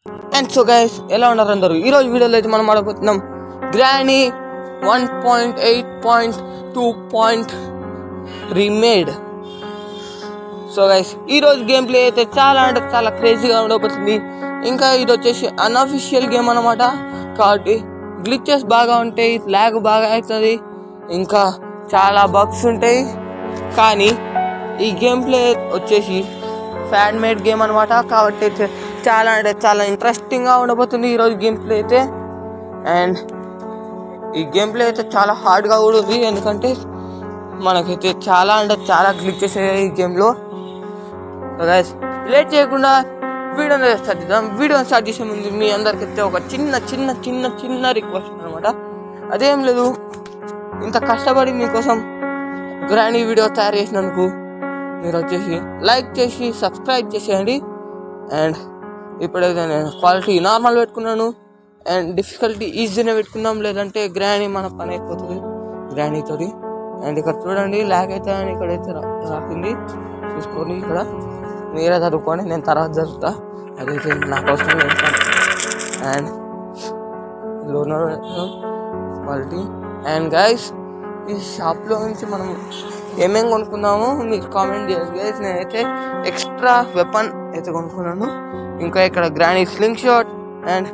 And so guys, ఎలా ఉన్నారు అందరూ? ఈరోజు వీడియోలో అయితే మనం ఆడబోతున్నాం గ్రానీ 1.8.2 రీమేడ్. సో గైస్, ఈరోజు గేమ్ ప్లే అయితే చాలా అంటే చాలా క్రేజీగా ఉండబోతుంది. ఇంకా ఇది వచ్చేసి అన్అఫిషియల్ గేమ్ అనమాట, కాబట్టి గ్లిచెస్ బాగా ఉంటాయి, ల్యాగ్ బాగా అవుతుంది, ఇంకా చాలా బగ్స్ ఉంటాయి. కానీ ఈ గేమ్ ప్లే వచ్చేసి ఫ్యాన్ మేడ్ గేమ్ అనమాట, కాబట్టి చాలా అంటే చాలా ఇంట్రెస్టింగ్గా ఉండబోతుంది ఈరోజు గేమ్ ప్లే అయితే. అండ్ ఈ గేమ్ ప్లే అయితే చాలా హార్డ్గా కూడా ఉంది, ఎందుకంటే మనకైతే చాలా అంటే చాలా గ్లిచెస్ అయ్యాయి ఈ గేమ్లో. గైస్, లేట్ చేయకుండా వీడియోని స్టార్ట్ చేద్దాం. వీడియోని స్టార్ట్ చేసే ముందు మీ అందరికైతే ఒక చిన్న చిన్న చిన్న చిన్న రిక్వెస్ట్ అనమాట. అదేం లేదు, ఇంత కష్టపడి మీకోసం గ్రానీ వీడియో తయారు చేసినందుకు మీరు వచ్చేసి లైక్ చేసి సబ్స్క్రైబ్ చేసేయండి. అండ్ ఇప్పుడైతే నేను క్వాలిటీ నార్మల్ పెట్టుకున్నాను, అండ్ డిఫికల్టీ ఈజీనే పెట్టుకుందాం, లేదంటే గ్రానీ మన పని అయిపోతుంది గ్రానీతో. అండ్ ఇక్కడ చూడండి, ల్యాగ్ అయితే అని ఇక్కడైతే రాసింది, చూసుకొని ఇక్కడ మీరే చదువుకొని, నేను తర్వాత జరుగుతా, అదైతే నాకు అవసరం చేస్తాను. And లోనర్ quality. అండ్ గైస్, ఈ షాప్లో నుంచి మనం ఏమేమి కొనుక్కున్నామో మీరు కామెంట్ చేయండి గైస్. నేనైతే ఎక్స్ట్రా వెపన్ అయితే కొనుక్కున్నాను. ఇంకా ఇక్కడ Granny slingshot and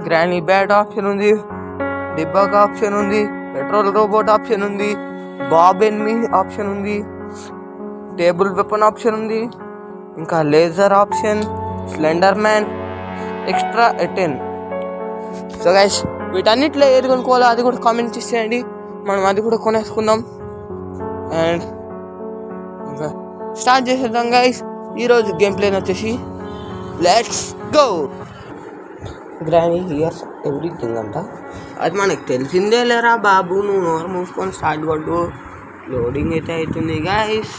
Granny bat option ఉంది, డిబ్బాక్ ఆప్షన్ ఉంది, పెట్రోల్ రోబోట్ ఆప్షన్ ఉంది, బాబ్ ఎన్మీ ఆప్షన్ ఉంది, టేబుల్ వెపన్ ఆప్షన్ ఉంది, ఇంకా laser option, Slender Man, extra 10. So guys, వీటన్నిటిలో ఏది కొనుక్కోవాలో అది కూడా కామెంట్ చేసేయండి, మనం అది కూడా కొనేసుకుందాం. అండ్ ఇంకా స్టార్ట్ చేసేద్దాం గైస్ ఈరోజు గేమ్ ప్లేని వచ్చేసి. Let's go. Granny hears everything అంట, అది మనకు తెలిసిందే లేరా బాబు, నువ్వు నోరు మూసుకొని స్టార్ట్ కొట్టు. లోడింగ్ అయితే అవుతుంది గైస్.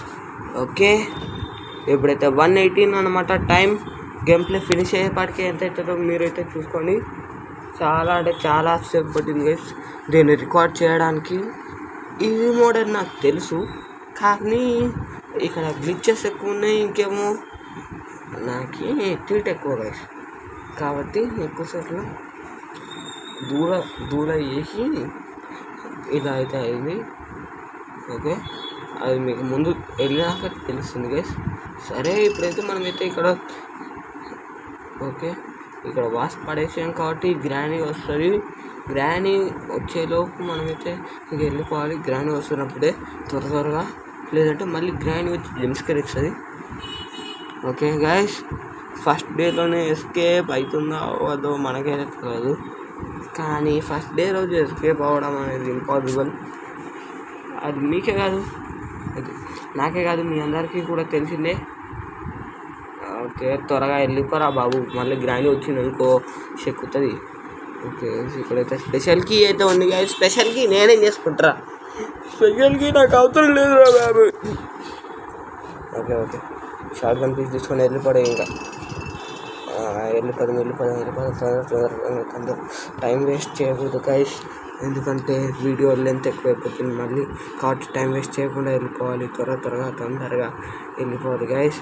ఓకే, ఇప్పుడైతే 1:18 అనమాట టైం. గేమ్ ప్లే ఫినిష్ అయ్యేపాటికి ఎంత అవుతుందో మీరైతే చూసుకోండి. చాలా అంటే చాలా సేపు పట్టింది గైస్ దీన్ని రికార్డ్ చేయడానికి. ఈజీ మోడ్ అని నాకు తెలుసు, కానీ ఇక్కడ గ్లిచెస్ ఎక్కువ ఉన్నాయి, ఇంకేమో నాకు టీట్ ఎక్కువ గైస్, కాబట్టి ఎక్కువసేపు దూర చేసి ఇలా అయితే అయింది. ఓకే, అది మీకు ముందు వెళ్ళినాక తెలుస్తుంది గైస్. సరే, ఇప్పుడైతే మనమైతే ఇక్కడ ఓకే ఇక్కడ వాష్ పడేసాం, కాబట్టి గ్రానీ వస్తుంది. గ్రానీ వచ్చేలోపు మనమైతే ఇక వెళ్ళిపోవాలి. గ్రానీ వస్తున్నప్పుడే త్వరగా, లేదంటే మళ్ళీ గ్రానీ వచ్చి జంస్కర్ ఇస్తుంది. ఓకే గైస్, ఫస్ట్ డేలోనే ఎస్కేప్ అవుతుందో అవ్వదో మనకైతే తెలియదు, కానీ ఫస్ట్ డే రోజు ఎస్కేప్ అవ్వడం అనేది ఇంపాసిబుల్. అది మీకే కాదు, అది నాకే కాదు, మీ అందరికీ కూడా తెలిసిందే. ఓకే, త్వరగా వెళ్ళిపోరా బాబు, మళ్ళీ గ్రానీ వచ్చింది అనుకో చెక్కుతుంది. ఓకే, ఇక్కడైతే స్పెషల్ కీ అయితే ఉంది కదా, స్పెషల్ కీ నేనేం చేసుకుంటారా, స్పెషల్ కీ నాకు అవసరం లేదురా బాబు. Okay okay, shotgun piece తీసుకొని వెళ్ళిపోడే, ఇంకా వెళ్ళిపోదాం తొందర టైం వేస్ట్ చేయకూడదు గైస్, ఎందుకంటే వీడియో లెంత్ ఎక్కువైపోతుంది మళ్ళీ, కాబట్టి టైం వేస్ట్ చేయకుండా వెళ్ళిపోవాలి, త్వరగా తొందరగా వెళ్ళిపోవాలి గైస్.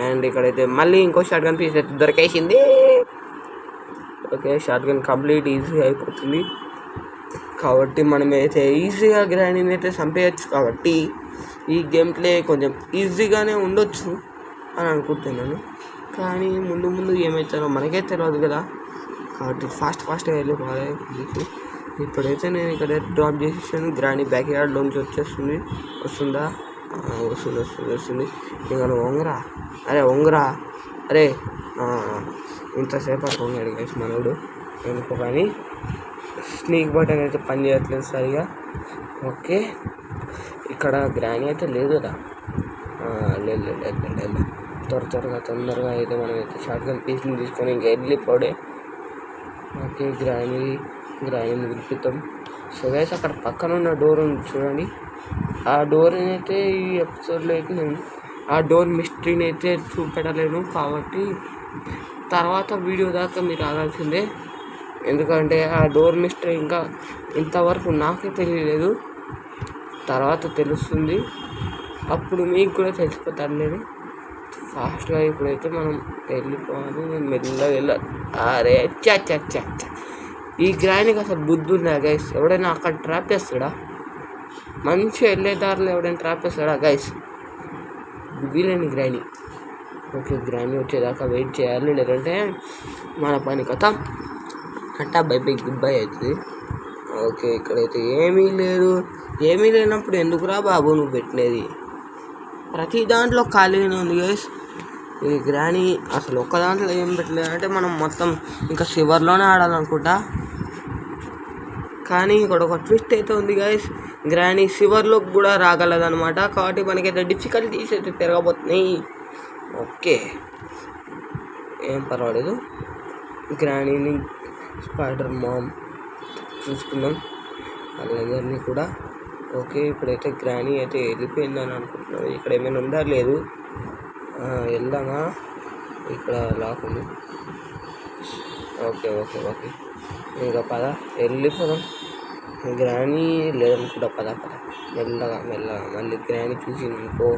అండ్ ఇక్కడైతే మళ్ళీ ఇంకో షార్ట్ గన్ పీస్ అయితే దొరికేసింది. ఓకే, షార్ట్ గన్ కంప్లీట్ ఈజీగా అయిపోతుంది, కాబట్టి మనమైతే ఈజీగా గ్రానీని అయితే చంపేయచ్చు. కాబట్టి ఈ గేమ్ ప్లే కొంచెం ఈజీగానే ఉండొచ్చు అని అనుకుంటున్నాను, కానీ ముందు ఏమవుతారో మనకే తెలియదు కదా, కాబట్టి ఫాస్ట్గా వెళ్ళిపోవాలి. ఇప్పుడైతే నేను ఇక్కడ డ్రాప్ చేసేసాను, గ్రానీ బ్యాక్ యార్డ్లోంచి వస్తుందా? వస్తుంది. ఇంకా వంగరా, అరే ఇంతసేపు వంగాడు గైస్ మనోడు, ఎందుకో కానీ స్నీక్ బటన్ అయితే పని చేయట్లేదు సరిగా. ఓకే, ఇక్కడ గ్రానీ అయితే లేదు కదా, లేదు, తొందరగా అయితే మనం అయితే షార్ట్ గన్ పీస్ని తీసుకొని ఇంకా వెళ్ళిపోడే. ఓకే, గ్రానీని విడిపిద్దాం. సో గైస్, అక్కడ పక్కన ఉన్న డోర్ ఉంది చూడండి, ఆ డోర్ని అయితే ఈ ఎపిసోడ్లో అయితే నేను ఆ డోర్ మిస్టరీని అయితే చూపెట్టలేను, కాబట్టి తర్వాత వీడియో దాకా మీరు ఆగాల్సిందే, ఎందుకంటే ఆ డోర్ మిస్టరీ ఇంకా ఇంతవరకు నాకే తెలియలేదు, తర్వాత తెలుస్తుంది, అప్పుడు మీకు కూడా తెలిసిపోతారు. నేను ఫాస్ట్గా ఇప్పుడైతే మనం వెళ్ళిపోవాలి. నేను మెల్లగా వెళ్ళాలి. అరే చ ఈ గ్రానికి అసలు బుద్ధి ఉందా గైస్? ఎవడైనా అక్కడ ట్రాప్ చేస్తాడా? మంచిగా వెళ్ళే దారిలో ఎవడైనా ట్రాప్ చేస్తాడా గైస్? వీలేని గ్రాని. ఓకే, గ్రాని వచ్చేదాకా వెయిట్ చేయాలి, లేదంటే మన పని కథ కట్టా బై గుడ్ బై అవుతుంది. ఓకే, ఇక్కడైతే ఏమీ లేదు. ఏమీ లేనప్పుడు ఎందుకురా బాబు నువ్వు పెట్టినది? ప్రతి దాంట్లో ఖాళీగానే ఉంది గైస్. ఈ గ్రాని అసలు ఒక్క దాంట్లో ఏం పెట్టలేదు అంటే మనం మొత్తం ఇంకా సివర్లోనే ఆడాలనుకుంటా. కానీ ఇక్కడ ఒక ట్విస్ట్ అయితే ఉంది గైస్. గ్రాని సివర్లోకి కూడా రాగలదనమాట. కాబట్టి మనకైతే డిఫికల్టీస్ అయితే తిరగబోతున్నాయి. ఓకే, ఏం పర్వాలేదు. గ్రానీని స్పైడర్ మామ్ చూసుకుందాం వాళ్ళందరినీ కూడా. ఓకే, ఇప్పుడైతే గ్రానీ అయితే వెళ్ళిపోయిందని అనుకుంటున్నాను. ఇక్కడ ఏమైనా ఉందా లేదు? వెళ్దామా? ఇక్కడ లాక్ ఉంది. ఓకే ఓకే ఓకే, ఇంకా పద వెళ్ళిపోదాం. గ్రానీ లేదనుకుంటా. పద మెల్లగా మళ్ళీ గ్రానీ చూసింది అనుకో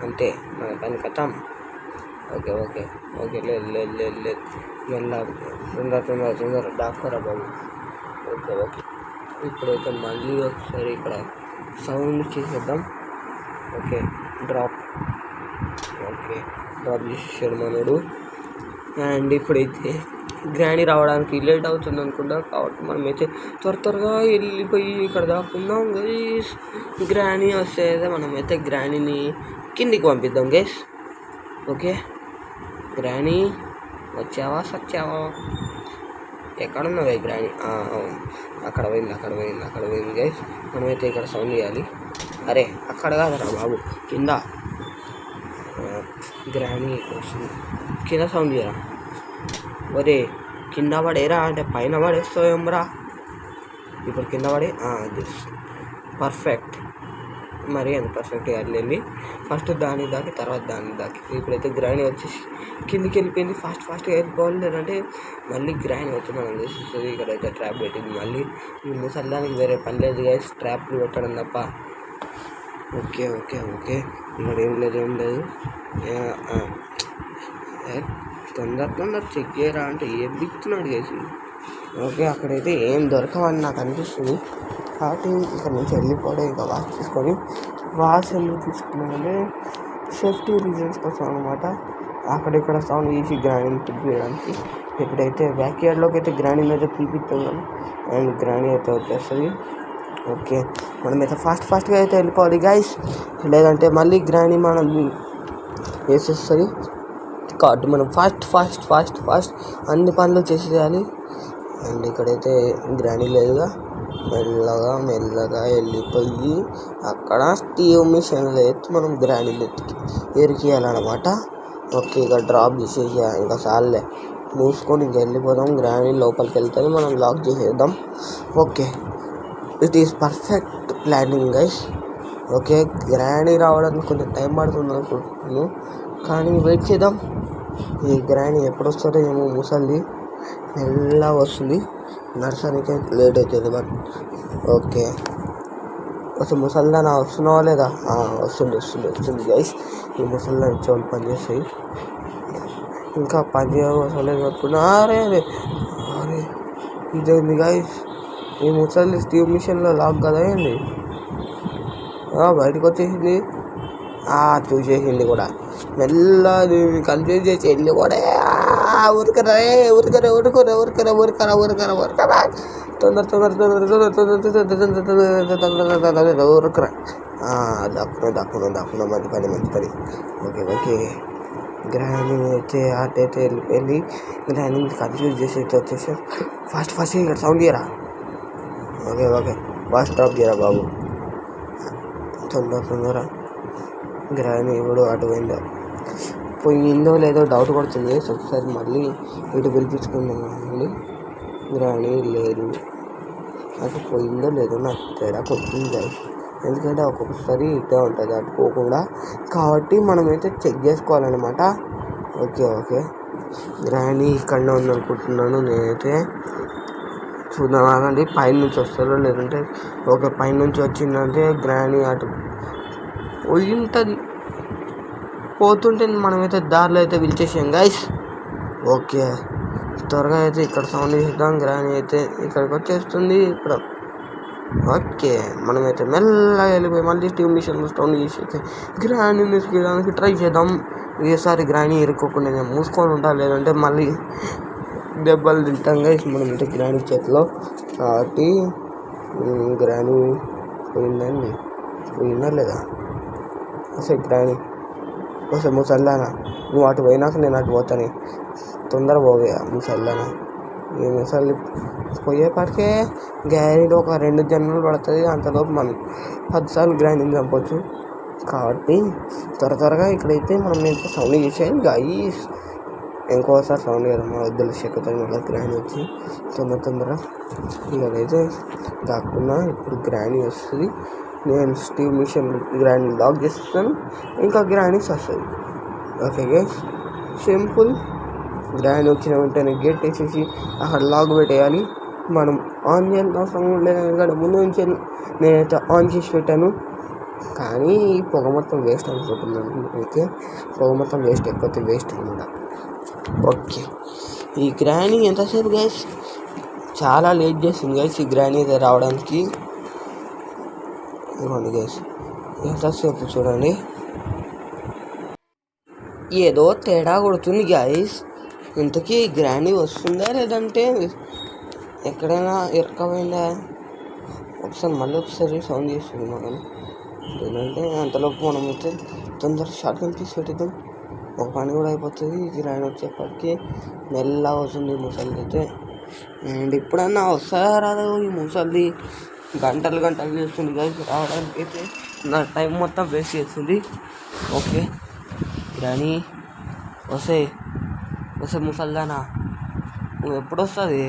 అంతే, మన పని కథం. ఓకే ఓకే ఓకే, లేదు మెల్ల తొందర డాక్టరా బాబు. ఓకే ఓకే, ఇప్పుడైతే మళ్ళీ ఒకసారి ఇక్కడ సౌండ్ చేసేద్దాం. ఓకే, డ్రాప్ చేసేసాడు మనోడు. అండ్ ఇప్పుడైతే గ్రానీ రావడానికి లేట్ అవుతుంది అనుకుంటా. కాబట్టి మనమైతే త్వరగా వెళ్ళిపోయి ఇక్కడ దాక్కుందాం గైస్. గ్రానీ వస్తే మనమైతే గ్రానీని కిందికి పంపిద్దాం గైస్. ఓకే, గ్రానీ వచ్చావా సచ్చావా? ఎక్కడున్నావే గ్రానీ? అక్కడ పోయింది గైస్. మనమైతే ఇక్కడ సౌండ్ చేయాలి. అరే అక్కడ కాదరా బాబు, కింద. గ్రానీ వస్తుంది, కింద సౌండ్ చేయరా? ఒరే కింద పడేరా అంటే పైన పడేస్తావేమ్రా. ఇప్పుడు కింద పడే పర్ఫెక్ట్. మరి అంత పర్ఫెక్ట్గా వెళ్ళి ఫస్ట్ దాన్ని దాకి తర్వాత దాన్ని దాకి. ఇప్పుడైతే గ్రానీ వచ్చేసి కిందికి వెళ్ళిపోయింది. ఫాస్ట్గా వెళ్ళిపోవాలి, లేదంటే మళ్ళీ గ్రానీ వచ్చి మనం చూస్తుంది. ఇక్కడైతే ట్రాప్ పెట్టింది. మళ్ళీ ఈ ముసల్దానికి వేరే పని లేదు గైస్, ట్రాప్లు పెట్టడం తప్ప. ఓకే ఇక్కడ ఏం లేదు. తొందర చెక్ చేయరా అంటే ఏం బిక్కున్నాడు చేసి. ఓకే, అక్కడైతే ఏం దొరకవని నాకు అనిపిస్తుంది. కాబట్టి ఇక్కడ నుంచి వెళ్ళిపోవడం, ఇంకా వాచ్ తీసుకొని ఎందుకు తీసుకున్నామంటే సేఫ్టీ రీజన్స్ కోసం అనమాట. అక్కడిక్కడ సౌండ్ చేసి గ్రానీని పిలిపించడానికి. ఇప్పుడైతే బ్యాక్ యార్డ్లోకి అయితే గ్రానీని అయితే పిలిపిస్తున్నాం. అండ్ గ్రానీ అయితే వచ్చేస్తుంది. ఓకే, మనమైతే ఫాస్ట్గా అయితే వెళ్ళిపోవాలి గైస్, లేదంటే మళ్ళీ గ్రానీ మనల్ని వేసేస్తుంది. కాబట్టి మనం ఫాస్ట్ అన్ని పనులు చేసేయాలి. అండ్ ఇక్కడైతే గ్రానీ లేదుగా. మెల్లగా వెళ్ళిపోయి అక్కడ స్టీవ్ మిషన్లో ఎత్తి మనం గ్రానీలు ఎరికేయాలన్నమాట. ఓకే, ఇక డ్రాప్ చేసేసి ఇంకా సార్లే మూసుకొని ఇంక వెళ్ళిపోదాం. గ్రానీ లోపలికి వెళ్తే మనం లాక్ చేసేద్దాం. Okay, it is perfect planning guys. Okay, granny రావడానికి కొంచెం టైం పడుతుంది అనుకుంటున్నాను, కానీ వెయిట్ చేద్దాం. ఈ గ్రానీ ఎప్పుడు వస్తుందో ఏమో. ముసలి మెల్లగా వస్తుంది, నర్సరీకే లేట్ అవుతుంది. బట్ ఓకే, అసలు ముసల్దానా వస్తున్నావా లేదా? వస్తుంది గైస్. ఈ ముసల్దాన్ చెవులు పనిచేస్తాయి, ఇంకా పని చేయవసలేదు అనుకున్నా. అరే ఇదేంది గైస్? ఈ ముసలి స్టీవ్ మిషన్లో లాక్ కదా ఏంది? బయటకు వచ్చేసింది. చూసేసింది కూడా. మెల్లగా కన్ఫ్యూజ్ చేసి వెళ్ళి కూడా ఉరకరా ఉరకరా. దక్కున మంచి పని. ఓకే, గ్రానీ అయితే అటైతే వెళ్ళి గ్రానీ కన్ఫ్యూజ్ చేసి అయితే వచ్చేసి ఫాస్ట్ ఇక్కడ సౌండ్ చేయరా. ఓకే, ఫాస్ట్ స్టాప్ చేయరా బాబు. తొందర గ్రానీ ఇప్పుడు అటు పోయిందో లేదో డౌట్ కొడుతుంది. ఒకసారి మళ్ళీ ఇటు పిలిపించుకుందామండి. గ్రానీ లేదు, అటు పోయిందో లేదో నాకు తేడా కొట్టింది. ఎందుకంటే ఒక్కొక్కసారి ఇటే ఉంటుంది అటు పోకుండా. కాబట్టి మనమైతే చెక్ చేసుకోవాలన్నమాట. ఓకే, గ్రానీ ఇక్కడనే ఉందనుకుంటున్నాను నేనైతే. చూద్దాం ఆగండి, పైనుంచి వస్తారో లేదంటే. ఓకే, పైనుంచి వచ్చిందంటే గ్రానీ అటు పోయి ఉంటుంది. పోతుంటే మనమైతే దారిలో అయితే పిలిచేసాం గైస్. ఓకే, త్వరగా అయితే ఇక్కడ సౌండ్ చేద్దాం. గ్రాని అయితే ఇక్కడికి వచ్చేస్తుంది ఇప్పుడు. ఓకే, మనమైతే మెల్లగా వెళ్ళిపోయి మళ్ళీ ట్యూబ్ మిషన్ సౌండ్ చేసి గ్రాని తీసుకెళ్ళడానికి ట్రై చేద్దాం. ఈసారి గ్రాని ఇరుక్కోకుండా నేను మూసుకొని ఉంటా, లేదంటే మళ్ళీ దెబ్బలు తింటాం గైస్ మనమైతే గ్రాని చేతిలో. కాబట్టి గ్రాని పోయిందా లేదా అసలు గ్రాని అసలు ముసల్దానా, నువ్వు అటు పోయినాక నేను అటు పోతాను, తొందర పోయా ముసల్దానా. ఈ ముసలి పోయేపాటికే గ్రానీలో ఒక 2 జన్మలు పడుతుంది, అంతలోపు మనం 10 సార్లు గ్రానీని చంపొచ్చు. కాబట్టి త్వరగా ఇక్కడైతే మనం ఎంత సౌండ్ చేసాం గైస్. ఇంకోసారి సౌండ్ కదా మా వద్దలు చెక్కుతాను మళ్ళీ గ్రాని వచ్చి తొందరగా ఇలాగైతే దాక్కున్నా. ఇప్పుడు గ్రాని వస్తుంది, నేను స్టీవ్ మిషన్ గ్రాని లాక్ చేస్తాను, ఇంకా గ్రానీస్ వస్తుంది. Okay guys, simple. గ్రాని వచ్చిన వెంటనే గేట్ వేసేసి అక్కడ లాక్ పెట్టేయాలి. మనం ఆన్ చేయాల్సిన అవసరం లేదు, ఎందుకంటే ముందు నుంచి నేనైతే ఆన్ చేసి పెట్టాను. కానీ పొగ మొత్తం వేస్ట్ అనుకుంటున్నాను. అయితే పొగ మొత్తం వేస్ట్ అయిపోతే వేస్ట్ అనమాట. ఓకే, ఈ గ్రాని ఎంతసేపు గైస్, చాలా లేట్ చేసింది గైస్ ఈ గ్రాని అయితే రావడానికి. ఇవ్వండి గైస్, ఎంతసేపు చూడండి, ఏదో తేడా కొడుతుంది గైస్. ఇంతకీ గ్రాని వస్తుందా లేదంటే ఎక్కడైనా ఇరకపోయిందా? ఒకసారి సౌండ్ చేస్తుంది మనం. ఏంటంటే అంతలోపు మనం అయితే తొందరగా షార్ట్ గన్ తీసి పెట్టిద్దాం, ఒక పని కూడా అయిపోతుంది. గ్రాని వచ్చేప్పటికి మెల్లగా వస్తుంది ముసలిది అయితే. అండ్ ఇప్పుడన్నా వస్తారా రాదు ఈ ముసలిది, గంటలు చేస్తుంది గైస్ రావడానికి అయితే. నా టైం మొత్తం వేస్ట్ చేస్తుంది. ఓకే గ్రాని వస్తే ముసల్దానా, నువ్వు ఎప్పుడు వస్తుంది?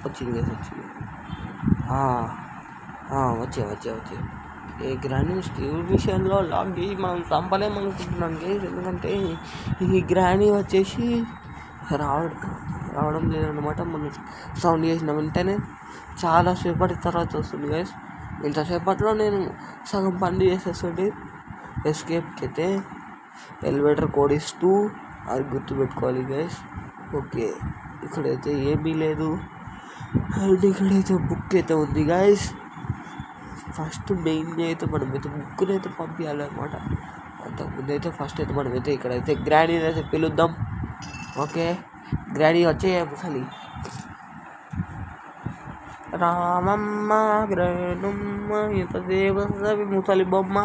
వచ్చింది గైస్, వచ్చింది. వచ్చే ఏ గ్రాని స్టీవ్ విషయంలో లాక్ చేసి మనం చంపలేమనుకుంటున్నాను గైస్. ఎందుకంటే ఈ గ్రాని వచ్చేసి రావడం లేదన్నమాట. మనం సౌండ్ చేసిన వెంటనే చాలాసేపటి తర్వాత వస్తుంది గైస్. ఇంతసేపట్లో నేను సగం పని చేసేస్తుంది. ఎస్కేప్కి అయితే ఎలివేటర్ కోడ్ ఇస్తూ అది గుర్తుపెట్టుకోవాలి గైస్. ఓకే, ఇక్కడైతే ఏమీ లేదు. అండ్ ఇక్కడైతే బుక్ అయితే ఉంది గైస్. ఫస్ట్ మెయిన్గా అయితే మనమైతే బుక్ని అయితే పంపించాలన్నమాట. అంతకుముందు అయితే ఫస్ట్ అయితే మనమైతే ఇక్కడైతే గ్రానీని అయితే పిలుద్దాం. ఓకే, గ్రాని వచ్చే ముసలి రామమ్మ గ్రానమ్మ ఎంతసేపు ముసలి బొమ్మ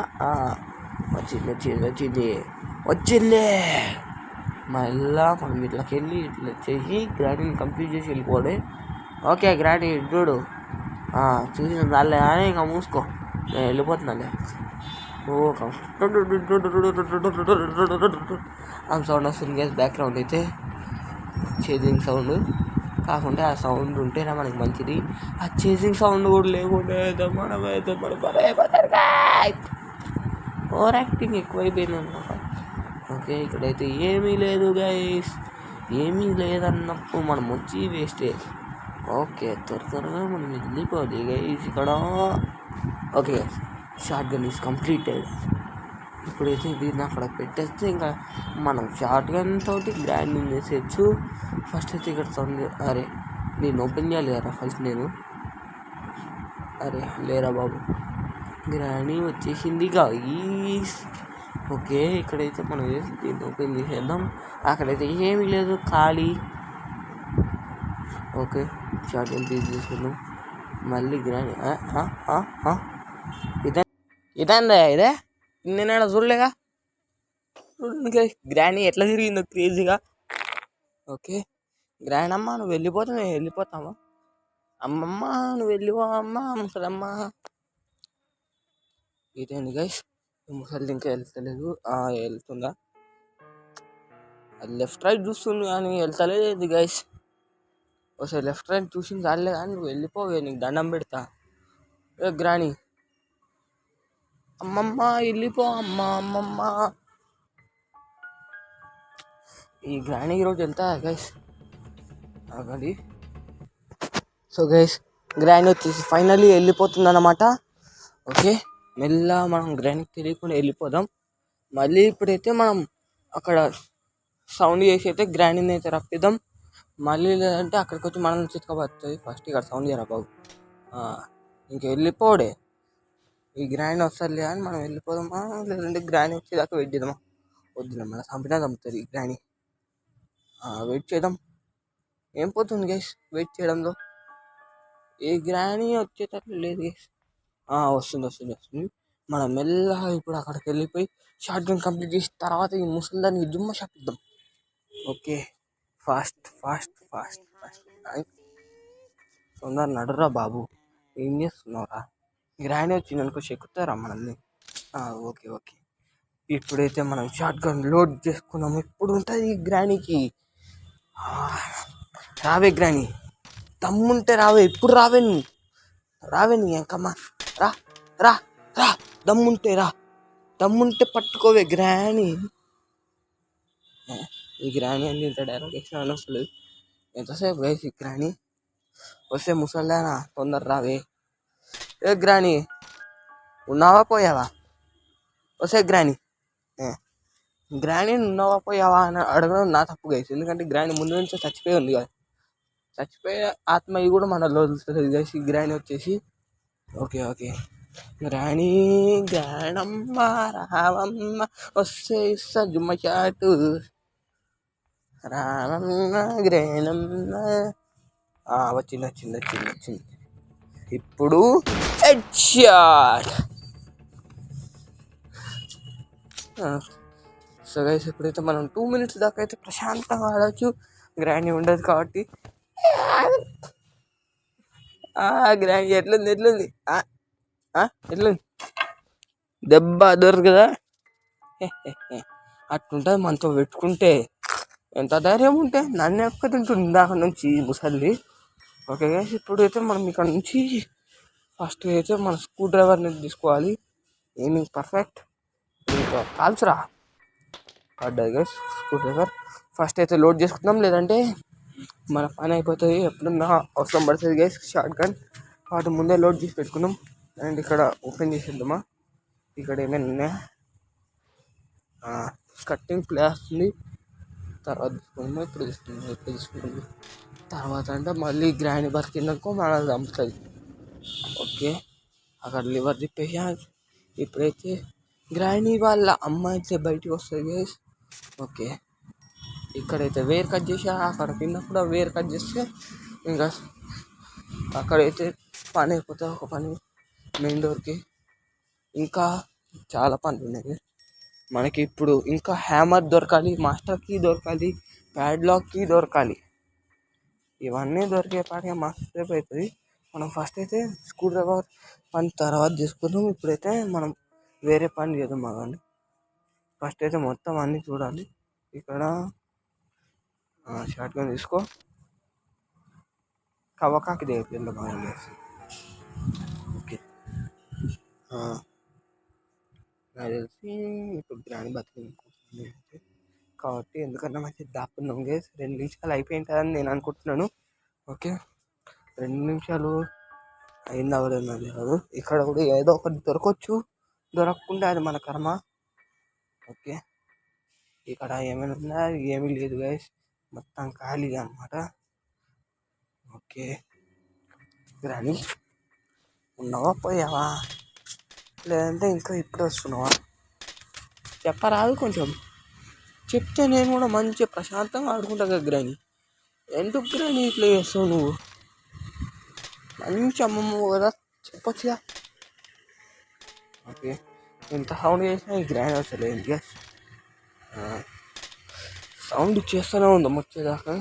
వచ్చింది. మళ్ళా మనం ఇట్లకి వెళ్ళి ఇట్లా చేసి గ్రానీని కంప్లీట్ చేసి వెళ్ళిపోవాలి. ఓకే గ్రాని చూడు, చూసిన దానిలే కానీ ఇంకా మూసుకో, నేను వెళ్ళిపోతున్నాలే. ఆ సౌండ్ వస్తుంది గైస్ బ్యాక్గ్రౌండ్ అయితే, చేజింగ్ సౌండ్ కాకుండా ఆ సౌండ్ ఉంటేనే మనకి మంచిది. ఆ చేజింగ్ సౌండ్ కూడా లేకుండా మనమైతే ఓవర్ యాక్టింగ్ ఎక్కువైపోయింది అన్నమాట. ఓకే, ఇక్కడైతే ఏమీ లేదు గైస్, ఏమీ లేదన్నప్పుడు మనం వచ్చి వేస్టే. ఓకే, త్వరగా మనం వెళ్ళిపోవాలి గైస్ ఇక్కడ. Okay guys, short gun is completed. ఇప్పుడైతే దీన్ని అక్కడ పెట్టేస్తే ఇంకా మనం షార్ట్ గన్ తోటి గ్రాండ్ వేసేయచ్చు. ఫస్ట్ అయితే ఇక్కడ సౌండ్, అరే దీన్ని ఓపెన్ చేయాలి కదా ఫస్ట్ నేను. అరే లేరా బాబు, గ్రాని వచ్చేసింది గైస్. ఓకే, ఇక్కడైతే మనం దీన్ని ఓపెన్ చేసేద్దాం. అక్కడైతే ఏమీ లేదు, ఖాళీ. ఓకే, షార్ట్ గన్ పీస్ తీసుకుందాం. మళ్ళీ గ్రాని ఇదే నేనైనా చూడలేగా. గ్రాని ఎట్లా తిరిగిందో క్రేజీగా. ఓకే గ్రాండ్ అమ్మ నువ్వు వెళ్ళిపోతా, నేను వెళ్ళిపోతామా? అమ్మమ్మ నువ్వు వెళ్ళిపో అమ్మ ముసలమ్మ. ఇదేంటి గైస్, ముసలి ఇంకా వెళ్తలేదు. వెళ్తుందా? అది లెఫ్ట్ రైట్ చూస్తుంది కానీ వెళ్తలేదు గైస్. ఒకసారి లెఫ్ట్ రైట్ చూసింది చాలే కానీ నువ్వు వెళ్ళిపోవే, నీకు దండం పెడతా. గ్రాని అమ్మమ్మ వెళ్ళిపో అమ్మమ్మ. ఈ గ్రాని ఈరోజు వెళ్తా గైస్, ఆగండి. సో గైస్, గ్రాని వచ్చేసి ఫైనల్లీ వెళ్ళిపోతుంది అన్నమాట. ఓకే, మెల్లగా మనం గ్రాండ్కి తెలియకుండా వెళ్ళిపోదాం. మళ్ళీ ఇప్పుడైతే మనం అక్కడ సౌండ్ చేసి అయితే గ్రాండ్ని అయితే రప్పిద్దాం. మళ్ళీ లేదంటే అక్కడికి వచ్చి మనం చితకబడుతుంది. ఫస్ట్ ఇక్కడ సౌండ్ చేయరా బాబు. ఇంక వెళ్ళిపోడే. ఈ గ్రాండ్ వస్తుంది అని మనం వెళ్ళిపోదామా, లేదంటే గ్రాండ్ వచ్చేదాకా వెయిట్ చేద్దామా? వద్దులే, మన చంపినా చంపుతుంది ఈ గ్రాండ్. వెయిట్ చేద్దాం. ఏం పోతుంది గైస్ వెయిట్ చేయడంలో. ఈ గ్రాండ్ వచ్చేటట్లు లేదు గైస్. వస్తుంది. మనం మెల్లగా ఇప్పుడు అక్కడికి వెళ్ళిపోయి షార్ట్ గన్ కంప్లీట్ చేసిన తర్వాత ఈ ముసలిదానికి దుమ్మ షాపిద్దాం. Okay, fast. తొందర నడురా బాబు, ఏం చేస్తున్నావురా? గ్రాండ్ వచ్చింది అనుకో చెక్కుతారా మనల్ని. ఓకే. ఇప్పుడైతే మనం షార్ట్ గన్ లోడ్ చేసుకున్నాం. ఇప్పుడు ఉంటుంది ఈ గ్రానీకి. రావే గ్రానీ, దమ్ముంటే రావే. ఇప్పుడు రావే నీ ఎంకమ్మా. రా దమ్ముంటే పట్టుకోవే గ్రానీ. ఈ గ్రానీ అని ఇంత డైరెక్ట్ వేసిన అనవసరం. ఎంతసేపు వేసి ఈ గ్రానీ వస్తే ముసల్దానా తొందర రావే. ఏ గ్రానీ, ఉన్నావా పోయావా? వస్తే గ్రానీ ఉన్నావా పోయావా అని అడగడం నా తప్పు గైస్. ఎందుకంటే గ్రానీ ముందు నుంచి చచ్చిపోయి ఉంది కదా. చచ్చిపోయే ఆత్మ కూడా మనలో వదులుతుంది గైస్. ఈ గ్రానీ వచ్చేసి ఓకే. గ్రాణమ్మ రావమ్మ వస్తే ఇస్తా జుమ్మ చాటు రావమ్మ గ్రాణమ్మ. వచ్చింది. ఇప్పుడు హెడ్ షాట్. సో గైస్ ఇప్పుడైతే మనం 2 minutes దాకా అయితే ప్రశాంతంగా ఆడవచ్చు. గ్రాండ్ ఉండదు కాబట్టి. గ్రాండ్ ఎట్లుంది దెబ్బ దొరకదు కదా. అట్లుంటుంది మనతో పెట్టుకుంటే. ఎంత ధైర్యం ఉంటే నన్ను ఎక్క తింటుంది ఇందాక నుంచి ముసలి. ఓకే గైస్ ఇప్పుడైతే మనం ఇక్కడ నుంచి ఫస్ట్ అయితే మన స్క్రూ డ్రైవర్ని తీసుకోవాలి. Aiming perfect. ఇంకా కాల్చురా పడ్డది గైస్ స్క్రూ డ్రైవర్. ఫస్ట్ అయితే లోడ్ చేసుకుందాం, లేదంటే మన పని అయిపోతుంది. ఎప్పుడన్నా అవసరం పడుతుంది గైస్ షార్ట్ గన్. వాటి ముందే లోడ్ చేసి పెట్టుకుందాం. అండ్ ఇక్కడ ఓపెన్ చేసేద్దామా. ఇక్కడ ఏమైనా ఉన్నాయా? కట్టింగ్ ప్లే వస్తుంది. తర్వాత తీసుకుందామా. ఇప్పుడు తీసుకుందాం. తర్వాత అంటే మళ్ళీ గ్రాండ్ బతికిందనుకో మనల్ని చంపుతుంది. ఓకే, అక్కడ లివర్ తిప్పేసా. ఇప్పుడైతే గ్రాండ్ వాళ్ళ అమ్మ అయితే బయటికి వస్తుంది గైస్. ఓకే, ఇక్కడైతే వేర్ కట్ చేసా. అక్కడ కింద కూడా వేర్ కట్ చేస్తే ఇంకా అక్కడైతే పని అయిపోతుంది. ఒక పని మెయిన్ డోర్కి. ఇంకా చాలా పనులు ఉన్నాయి మనకి. ఇప్పుడు ఇంకా హ్యామర్ దొరకాలి, మాస్టర్ కీ దొరకాలి, ప్యాడ్లాక్ కీ దొరకాలి. ఇవన్నీ దొరికేపాటిగా మస్తు సేపు అవుతుంది. మనం ఫస్ట్ అయితే స్క్రూ డ్రైవర్ పని తర్వాత చేసుకుందాం. ఇప్పుడైతే మనం వేరే పని చేద్దాం. మగండి ఫస్ట్ అయితే మొత్తం అన్నీ చూడాలి. ఇక్కడ షార్ట్ గన్ తీసుకో. కవకాకి దగ్గర బాగా. ఓకే, నాకు తెలిసి ఇప్పుడు గ్రాండ్ బతికింది కాబట్టి ఎందుకన్నా మంచి దాపున్నాం గేస్. 2 నిమిషాలు అయిపోయింటుందని నేను అనుకుంటున్నాను. ఓకే, 2 నిమిషాలు అయింది అవ్వలేదు అది కాదు. ఇక్కడ కూడా ఏదో ఒకటి దొరకవచ్చు, దొరకకుండా అది మన కర్మ. ఓకే, ఇక్కడ ఏమైనా ఉందా? ఏమీ లేదు గైస్, మొత్తం ఖాళీగా అనమాట. ఓకే గ్రాని ఉన్నావా పోయావా, లేదంటే ఇంకా ఇప్పుడు వస్తున్నావా? చెప్పరాదు కొంచెం, చెప్తే నేను కూడా మంచిగా ప్రశాంతంగా ఆడుకుంటా కదా గ్రాని. ఎందుకు గ్రాని ఇట్లా చేస్తావు నువ్వు? మంచి అమ్మమ్మ కదా, చెప్పొచ్చుగా. ఓకే, ఎంత సౌండ్ చేసినా ఈ గ్రాండ్ వస్తలేదు గ్యాస్. సౌండ్ చేస్తూనే ఉందాం వచ్చేదాకా.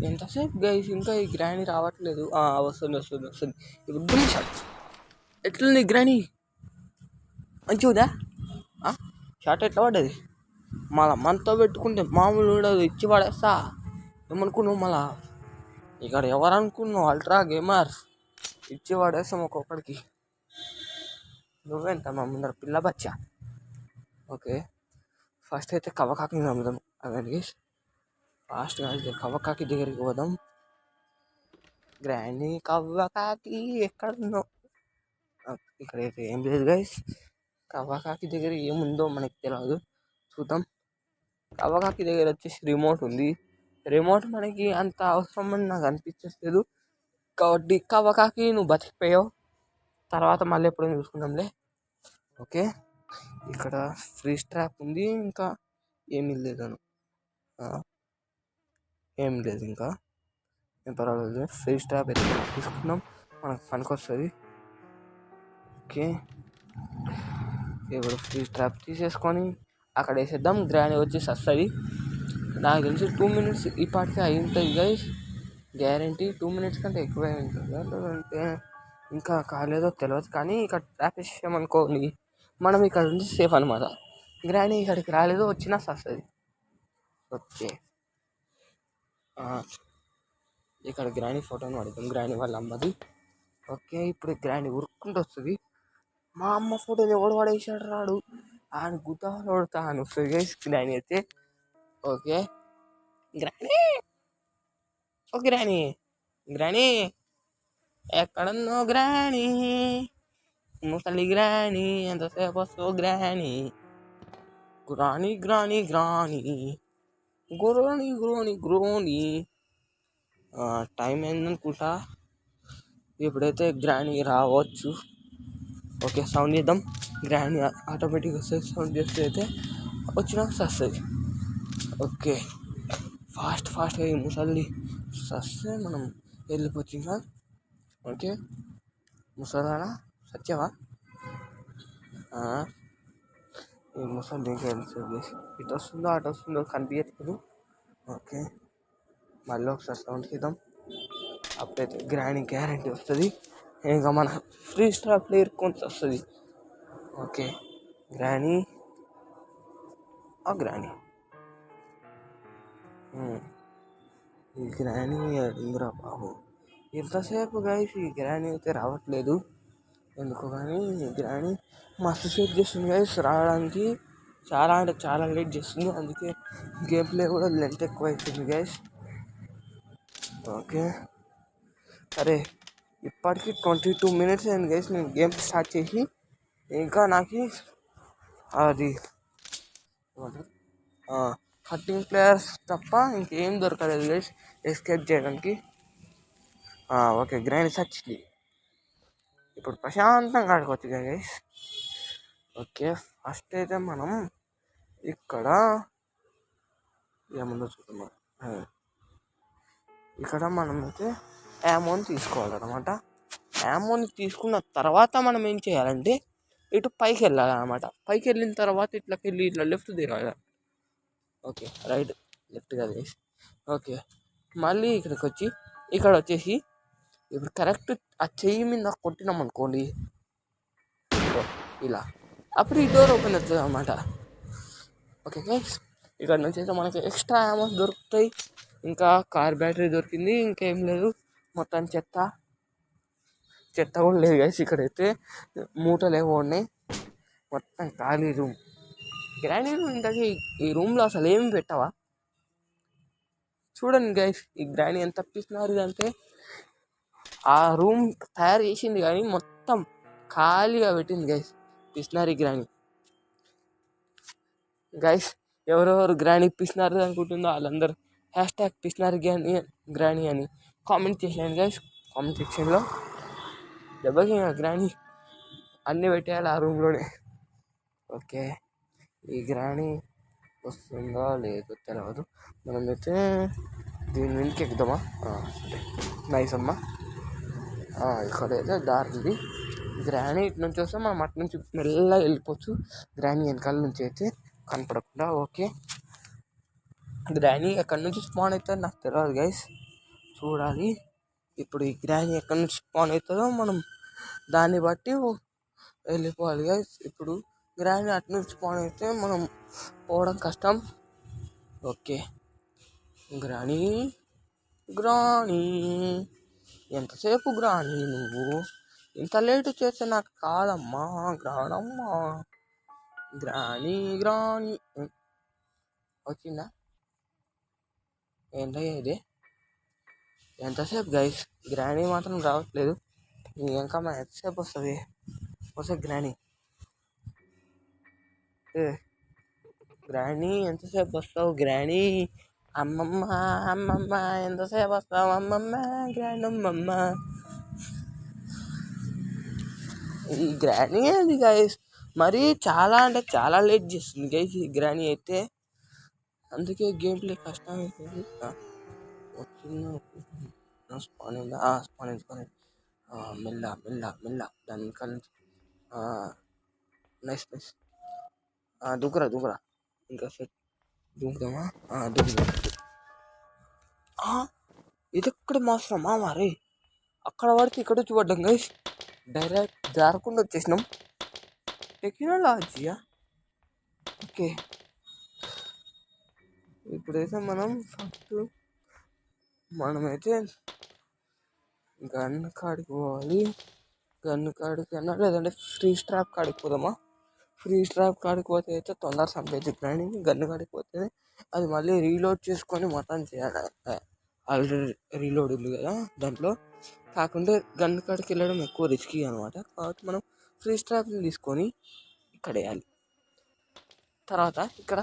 ఎంతసేపు గైస్ ఇంకా ఈ గ్రాండ్ రావట్లేదు. వస్తుంది. ఇప్పుడు ఎట్లుంది గ్రాండ్? మంచిగా షార్ట్ ఎట్లా పడ్డది? మళ్ళా మనతో పెట్టుకుంటే మామూలు ఉండదు, ఇచ్చి పడేస్తా. ఏమనుకున్నావు మళ్ళా? ఇక్కడ ఎవరు అనుకున్నావు? అల్ట్రా గేమర్స్ ఇచ్చి పడేస్తాం ఒక్కొక్కడికి. నువ్వెంత మా ముందర పిల్ల బచ్చా. ఓకే, ఫస్ట్ అయితే కవకాకి నమ్ముదాం. అదండి ఫాస్ట్గా అయితే కవకాకి దగ్గరికి పోదాం. గ్రాండ్ కవ్వకాకి ఎక్కడున్నావు? ఇక్కడైతే ఏం లేదు గైస్. కవాకాకి దగ్గర ఏముందో మనకి తెలియదు, చూద్దాం. కవాకాకి దగ్గర వచ్చేసి రిమోట్ ఉంది. రిమోట్ మనకి అంత అవసరం అని నాకు అనిపించట్లేదు కాబట్టి కవాకాకి నువ్వు బతికిపోయావు, తర్వాత మళ్ళీ ఎప్పుడైనా చూసుకుందాంలే. ఓకే, ఇక్కడ ఫ్రీ స్ట్రాప్ ఉంది, ఇంకా ఏమీ లేదను, ఏం లేదు ఇంకా, ఏం పర్వాలేదు. ఫ్రీ స్ట్రాప్ అయితే తీసుకున్నాం, మనకు పనికి వస్తుంది. ఓకే, ఇప్పుడు ఫ్రీ స్ట్రాప్ తీసేసుకొని అక్కడ వేసేద్దాం. గ్రాండ్ వచ్చేసి వస్తుంది. నాకు తెలిసి 2 minutes ఈ పాటికి అయి ఉంటుంది గైస్, గ్యారంటీ. 2 minutes కంటే ఎక్కువే ఉంటుంది, అంటే ఇంకా కాలేదో తెలియదు. కానీ ఇక్కడ ట్రాప్ వేసేసామనుకోండి, మనం ఇక్కడ నుంచి సేఫ్ అనమాట. గ్రాండ్ ఇక్కడికి రాలేదు, వచ్చినా వస్తుంది. ఓకే, ఇక్కడ గ్రాండ్ ఫోటోని పడుతుంది, గ్రాండ్ వాళ్ళ అమ్మది. ఓకే, ఇప్పుడు గ్రాండ్ ఉరుక్కుంటూ వస్తుంది. మా అమ్మ ఫోటోని ఎవడు పడేసాడు రాడు, ఆయన గుద్దాలు కొడతా అని వస్తుంది గైస్ గ్రాండ్ అయితే. ఓకే, గ్రానీ, ఓ గ్రానీ, గ్రానీ ఎక్కడున్నో గ్రానీ, ముసలి గ్రానీ ఎంతసేపు వస్తావు Granny, Granny Granny Granny Granny Granny Granny. Time ఏందనుకుంటా, ఇప్పుడైతే గ్రానీ రావచ్చు. ఓకే, సౌండ్ చేద్దాం. గ్రానీ ఆటోమేటిక్గా వస్తుంది, సౌండ్ చేస్తే అయితే వచ్చినా వస్తుంది. ఓకే, ఫాస్ట్గా ఈ ముసలి వస్తే మనం వెళ్ళిపోవచ్చు ఇంకా. ఓకే, ముసలారా సత్యవా, ఈ ముసలి దీనికి ఇటు వస్తుందో అటు వస్తుందో కనిపించట్లేదు. ఓకే, మళ్ళీ ఒకసారి సౌండ్ చేద్దాం, అప్పుడైతే గ్రాండ్ గ్యారంటీ వస్తుంది. ఇంకా మన ఫ్రీ స్టార్ ప్లేయర్ కొంత వస్తుంది. ఓకే, గ్రానీ, గ్రానీ, ఈ గ్రానీ ఇంద్రా బాబు ఎంతసేపు గైస్, ఈ గ్రానీ అయితే రావట్లేదు ఎందుకో. కానీ గ్రానీ మస్తు సేపు చేస్తుంది గైస్ రావడానికి, చాలా అంటే చాలా లేట్ చేస్తుంది. అందుకే గేమ్ ప్లే కూడా లెంత్ ఎక్కువ అవుతుంది గైస్. ఓకే, అరే ఇప్పటికి 22 minutes అయింది గైస్ నేను గేమ్ స్టార్ట్ చేసి. ఇంకా నాకు అది కట్టింగ్ ప్లేయర్స్ తప్ప ఇంకేం దొరకలేదు గైస్ ఎస్కేప్ చేయడానికి. ఓకే, గ్రాండ్ సచ్చింది, ఇప్పుడు ప్రశాంతంగా ఆడుకోవచ్చు గైస్. ఓకే, ఫస్ట్ అయితే మనం ఇక్కడ ఏముందో చూద్దాం. ఇక్కడ మనం అయితే యామోని తీసుకోవాలన్నమాట. యామోని తీసుకున్న తర్వాత మనం ఏం చేయాలంటే ఇటు పైకి వెళ్ళాలన్నమాట. పైకి వెళ్ళిన తర్వాత ఇట్లకెళ్ళి ఇట్లా లెఫ్ట్ తిరగాలి. ఓకే, రైట్ లెఫ్ట్ కదా గైస్. ఓకే, మళ్ళీ ఇక్కడికి వచ్చి ఇక్కడ వచ్చేసి ఇప్పుడు కరెక్ట్ ఆ చెయ్యి మీద కొట్టినాం అనుకోండి ఇలా, అప్పుడు ఈ డోర్ ఓపెన్ అవుతుంది అన్నమాట. ఓకే గైస్, ఇక్కడ నుంచి అయితే మనకి ఎక్స్ట్రా యామోస్ దొరుకుతాయి. ఇంకా కార్ బ్యాటరీ దొరికింది, ఇంకేం లేదు. మొత్తం చెత్త కూడా లేదు గైస్. ఇక్కడైతే మూటలు ఏవో ఉన్నాయి, మొత్తం ఖాళీ రూమ్. గ్రాండ్ రూమ్, ఇంతకీ ఈ రూమ్లో అసలు ఏమి పెట్టవా? చూడండి గైస్, ఈ గ్రాండ్ ఎంత తప్పిస్తున్నారు అంటే ఆ రూమ్ తయారు చేసింది కానీ మొత్తం ఖాళీగా పెట్టింది గైస్ పిస్నారీ గ్రాండ్. గైస్, ఎవరెవరు గ్రాండ్ పిస్నారీ అనుకుంటుందో వాళ్ళందరూ #పిస్నారీ గ్రాండ్ అని కామెంట్ చేసేయండి గైస్ కామెంట్ సెక్షన్లో. దెబ్బకి గ్రాండ్ అన్నీ పెట్టేయాలి ఆ రూమ్లోనే. ఓకే, ఈ గ్రాండ్ వస్తుందో లేదో తెలియదు. మనమైతే దీని మీదకి ఎక్కుదామా? నైస్ అమ్మా. ఇక్కడైతే దారి ఉంది. గ్రాండ్ ఇటు నుంచి వస్తే మనం అటు నుంచి మెల్లగా వెళ్ళిపోవచ్చు, గ్రాండ్ వెనకాల నుంచి అయితే కనపడకుండా. ఓకే, గ్రాండ్ ఎక్కడి నుంచి స్పాన్ అవుతుందో నాకు తెలియదు గైస్, చూడాలి. ఇప్పుడు ఈ గ్రాండ్ ఎక్కడి నుంచి స్పాన్ అవుతుందో మనం దాన్ని బట్టి వెళ్ళిపోవాలి గైస్. ఇప్పుడు గ్రాండ్ అటు నుంచి స్పాన్ అయితే మనం పోవడం కష్టం. ఓకే, గ్రానీ ఎంతసేపు గ్రానీ, నువ్వు ఇంత లేటు చేస్తే నాకు కాదమ్మా గ్రానమ్మా. గ్రానీ వచ్చిందా ఏంటయ్యా ఇది? ఎంతసేపు గైస్, గ్రానీ మాత్రం రావట్లేదు. ఇంకా ఎంతసేపు వస్తుంది? వస్తే గ్రానీ గ్రానీ ఎంతసేపు వస్తావు గ్రానీ? అమ్మమ్మ అమ్మమ్మ ఎంతసేపు వస్తావు అమ్మమ్మ గ్రాండమ్మమ్మ. ఈ గ్రానీ అది గైస్ మరి చాలా అంటే చాలా లేట్ చేస్తుంది గైస్ ఈ గ్రానీ అయితే. అందుకే గేమ్ ప్లే కష్టం అవుతుంది. స్పాన్ మెల్ల మెల్ల మెల్ల దాని నుంచి నైస్ నైస్. దూకురా ఇంకా సెట్ దూకుదామా? దూకుదాం. ఇది ఎక్కడ మాత్రమా మరి అక్కడ పడితే ఇక్కడ వచ్చి పడ్డాం గైస్. డైరెక్ట్ జారకుండా వచ్చేసినాం. టెక్నాలజీయా? ఓకే ఇప్పుడైతే మనమైతే గన్ కాడికి పోవాలి. గన్ కాడికైనా లేదంటే ఫ్రీ స్ట్రాప్ కాడికి పోదామా? ఫ్రీ స్ట్రాప్ కాడికి పోతే అయితే తొందర సంపేది కానీ గన్ను కాడికి పోతే అది మళ్ళీ రీలోడ్ చేసుకొని మొత్తం చేయాలి. ఆల్రెడీ రీలోడ్ ఉంది కదా దాంట్లో. కాకుంటే గన్ను కాడికి వెళ్ళడం ఎక్కువ రిస్కీ అనమాట. కాబట్టి మనం ఫ్రీ స్ట్రాప్ని తీసుకొని ఇక్కడ వేయాలి. తర్వాత ఇక్కడ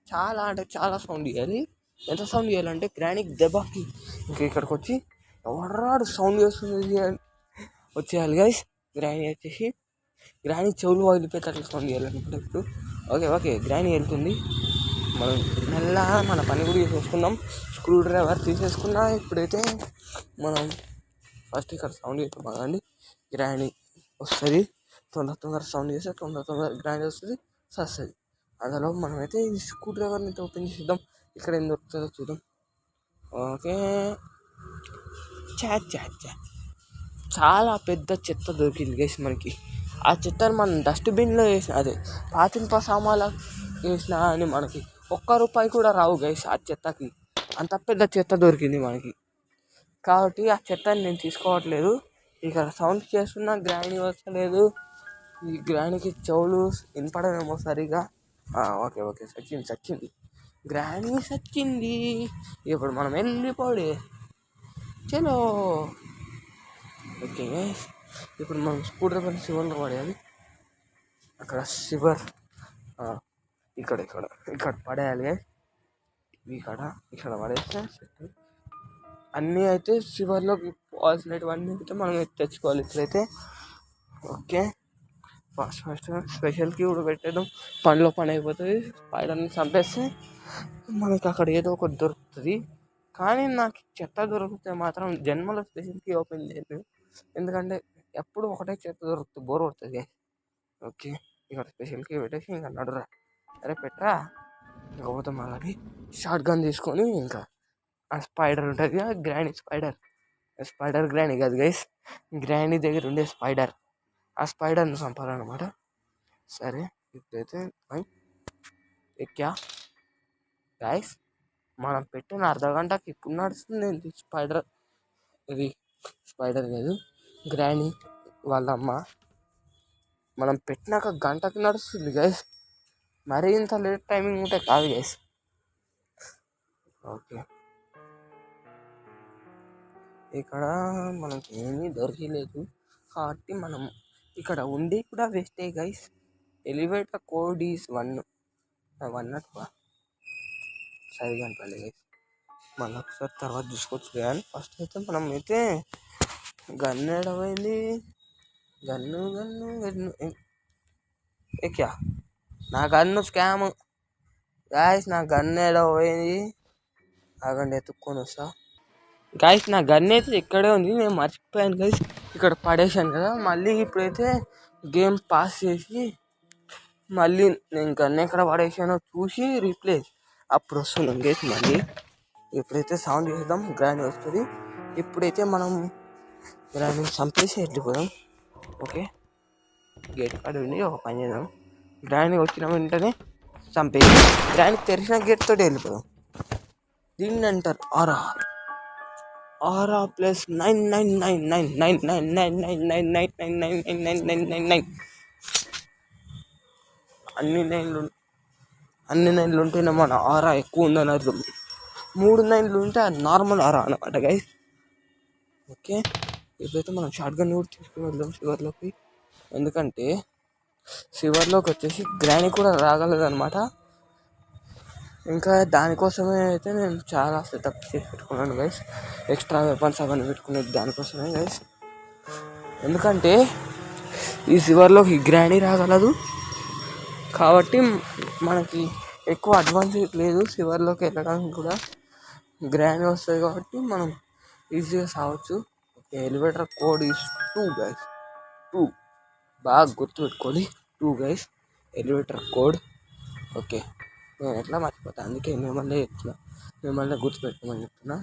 చాలా అంటే చాలా సౌండ్ ఇవ్వాలి. ఎంత సౌండ్ చేయాలంటే గ్రానీకి దెబ్బకి ఇంకా ఇక్కడికి వచ్చి ఎవరాడు సౌండ్ చేస్తుంది వచ్చేయాలి గైస్. గ్రానీ వచ్చేసి గ్రానీ చెవులు వదిలిపెట్టేట్లా సౌండ్ చేయాలనుకుంటే ఇప్పుడు ఓకే గ్రానీ వెళ్తుంది. మనం మెల్లగా మన పని కూడా చేసేసుకుందాం. స్క్రూ డ్రైవర్ తీసేసుకున్నా. ఇప్పుడైతే మనం ఫస్ట్ ఇక్కడ సౌండ్ చేస్తే బాగండి గ్రానీ వస్తుంది. తొందర సౌండ్ చేస్తే తొందర గ్రానీ వస్తుంది. అందులో మనమైతే ఈ స్క్రూ డ్రైవర్ని ఓపెన్ చేద్దాం. ఇక్కడ ఏం దొరుకుతుందో చూద్దాం. ఓకే చాలా పెద్ద చెత్త దొరికింది గైస్ మనకి. ఆ చెత్తను మనం డస్ట్బిన్లో వేసిన అదే పాతింప సామాన్లు వేసిన అని మనకి ₹1 కూడా రావు గైస్ ఆ చెత్తకి. అంత పెద్ద చెత్త దొరికింది మనకి. కాబట్టి ఆ చెత్తని నేను తీసుకోవట్లేదు. ఇక్కడ సౌండ్ చేస్తున్నా గ్రానీ వస్తలేదు. ఈ గ్రానీకి చెవులు వినపడమేమో సరిగా. ఓకే సచ్చింది గ్రానీ సచ్చింది. ఇప్పుడు మనం వెళ్ళిపోడే చలో. ఓకే ఇప్పుడు మనం స్క్రూ డ్రైవర్ సివర్లో పడేయాలి. అక్కడ సివర్ ఇక్కడ పడేయాలి. ఇక్కడ పడేస్తే సెట్. అన్నీ అయితే సివర్లోకి పోవాల్సినటువన్నీ అయితే మనం తెచ్చుకోవాలి ఇప్పుడైతే. ఓకే ఫాస్ట్ స్పెషల్ కీ కూడా పెట్టేద్దాం. పనిలో పని అయిపోతుంది. స్పైడర్ని చంపేస్తే మనకి అక్కడ ఏదో ఒకటి దొరుకుతుంది. కానీ నాకు చెత్త దొరికితే మాత్రం జన్మలో స్పెషల్ కీ ఓపెన్ చేయలేదు. ఎందుకంటే ఎప్పుడు ఒకటే చెత్త దొరుకుతుంది, బోర్ కొడుతుంది. ఓకే ఇక్కడ స్పెషల్ కీ పెట్టేసి ఇంకా నడురా. అరే పెట్టరా. ఇంకపోతే మళ్ళీ షార్ట్ గన్ తీసుకొని ఇంకా ఆ స్పైడర్ ఉంటుంది కదా గ్రానీ స్పైడర్ గ్రానీ కాదు గైస్, గ్రానీ దగ్గర ఉండే స్పైడర్. ఆ స్పైడర్ని చంపాలన్నమాట. సరే ఇప్పుడైతే ఎక్కా గైస్. మనం పెట్టిన అర్ధగంటకి ఇప్పుడు నడుస్తుంది స్పైడర్. ఇది స్పైడర్ కాదు గ్రానీ వాళ్ళ అమ్మ. మనం పెట్టినాక గంటకి నడుస్తుంది గైస్. మరీ ఇంత లేట్ టైమింగ్ ఉంటే కాదు గైస్. ఓకే ఇక్కడ మనకి ఏమీ దొరకలేదు కాబట్టి మనం ఇక్కడ ఉండి కూడా వేస్టే గైస్. ఎలివేటర్ కోడ్ ఈజ్ 1 సరిగా అనిపించలేదు గైస్. మళ్ళీ ఒకసారి తర్వాత చూసుకోవచ్చు కానీ ఫస్ట్ అయితే మనం అయితే గన్ను ఎడమైంది. గన్ను ఎక్కా నా గన్ను స్కామ్ గాయస్. నా గన్ను ఎడమైంది. ఆగండి ఎత్తుక్కొని వస్తా గాయస్. నా గన్ అయితే ఇక్కడే ఉంది, నేను మర్చిపోయాను గైస్. ఇక్కడ పడేసాను కదా. మళ్ళీ ఇప్పుడైతే గేమ్ పాస్ చేసి మళ్ళీ నేను గన్ ఎక్కడ పడేసానో చూసి రీప్లే అప్పుడు వస్తున్నాం గైస్. మళ్ళీ ఇప్పుడైతే సౌండ్ చేద్దాం. గ్రానీ వస్తుంది. ఇప్పుడైతే మనం గ్రానీ చంపేసి వెళ్ళిపోదాం. ఓకే గేట్ కాడ ఉండి ఒక పని చేద్దాం. గ్రానీ వచ్చిన వెంటనే చంపేసి గ్రానీ తెరిచిన గేట్ తోటి వెళ్ళిపోదాం. దీన్ని అంటారు ఆరా ప్లస్ 999999999999999. అన్ని 9లు ఉంటేనే మన ఆరా ఎక్కువ ఉందని అర్థం. 3 9లు ఉంటే అది నార్మల్ ఆరా అనమాట గైస్. ఓకే ఇప్పుడైతే మనం షార్ట్ గన్ కూడా తీసుకుని వెళ్దాం చివర్లోకి. ఎందుకంటే చివర్లోకి వచ్చేసి గ్రానీ కూడా రాగలదనమాట. ఇంకా దానికోసమే అయితే నేను చాలా సెటప్ చేసి పెట్టుకున్నాను గైస్. ఎక్స్ట్రా వెపన్స్ అవన్నీ పెట్టుకునేది దానికోసమే గైస్. ఎందుకంటే ఈ చివర్లోకి గ్రానీ రాగలదు కాబట్టి మనకి ఎక్కువ అడ్వాన్స్ లేదు. చివర్లోకి వెళ్ళడానికి కూడా గ్రానీ వస్తుంది కాబట్టి మనం ఈజీగా సావచ్చు. Okay, elevator code is 2 guys. 2 బాగా గుర్తుపెట్టుకోండి. 2 గైస్ ఎలివేటర్ కోడ్. ఓకే, నేను ఎట్లా మర్చిపోతాను, అందుకే మిమ్మల్ని గుర్తుపెట్టుకోమని చెప్తున్నా.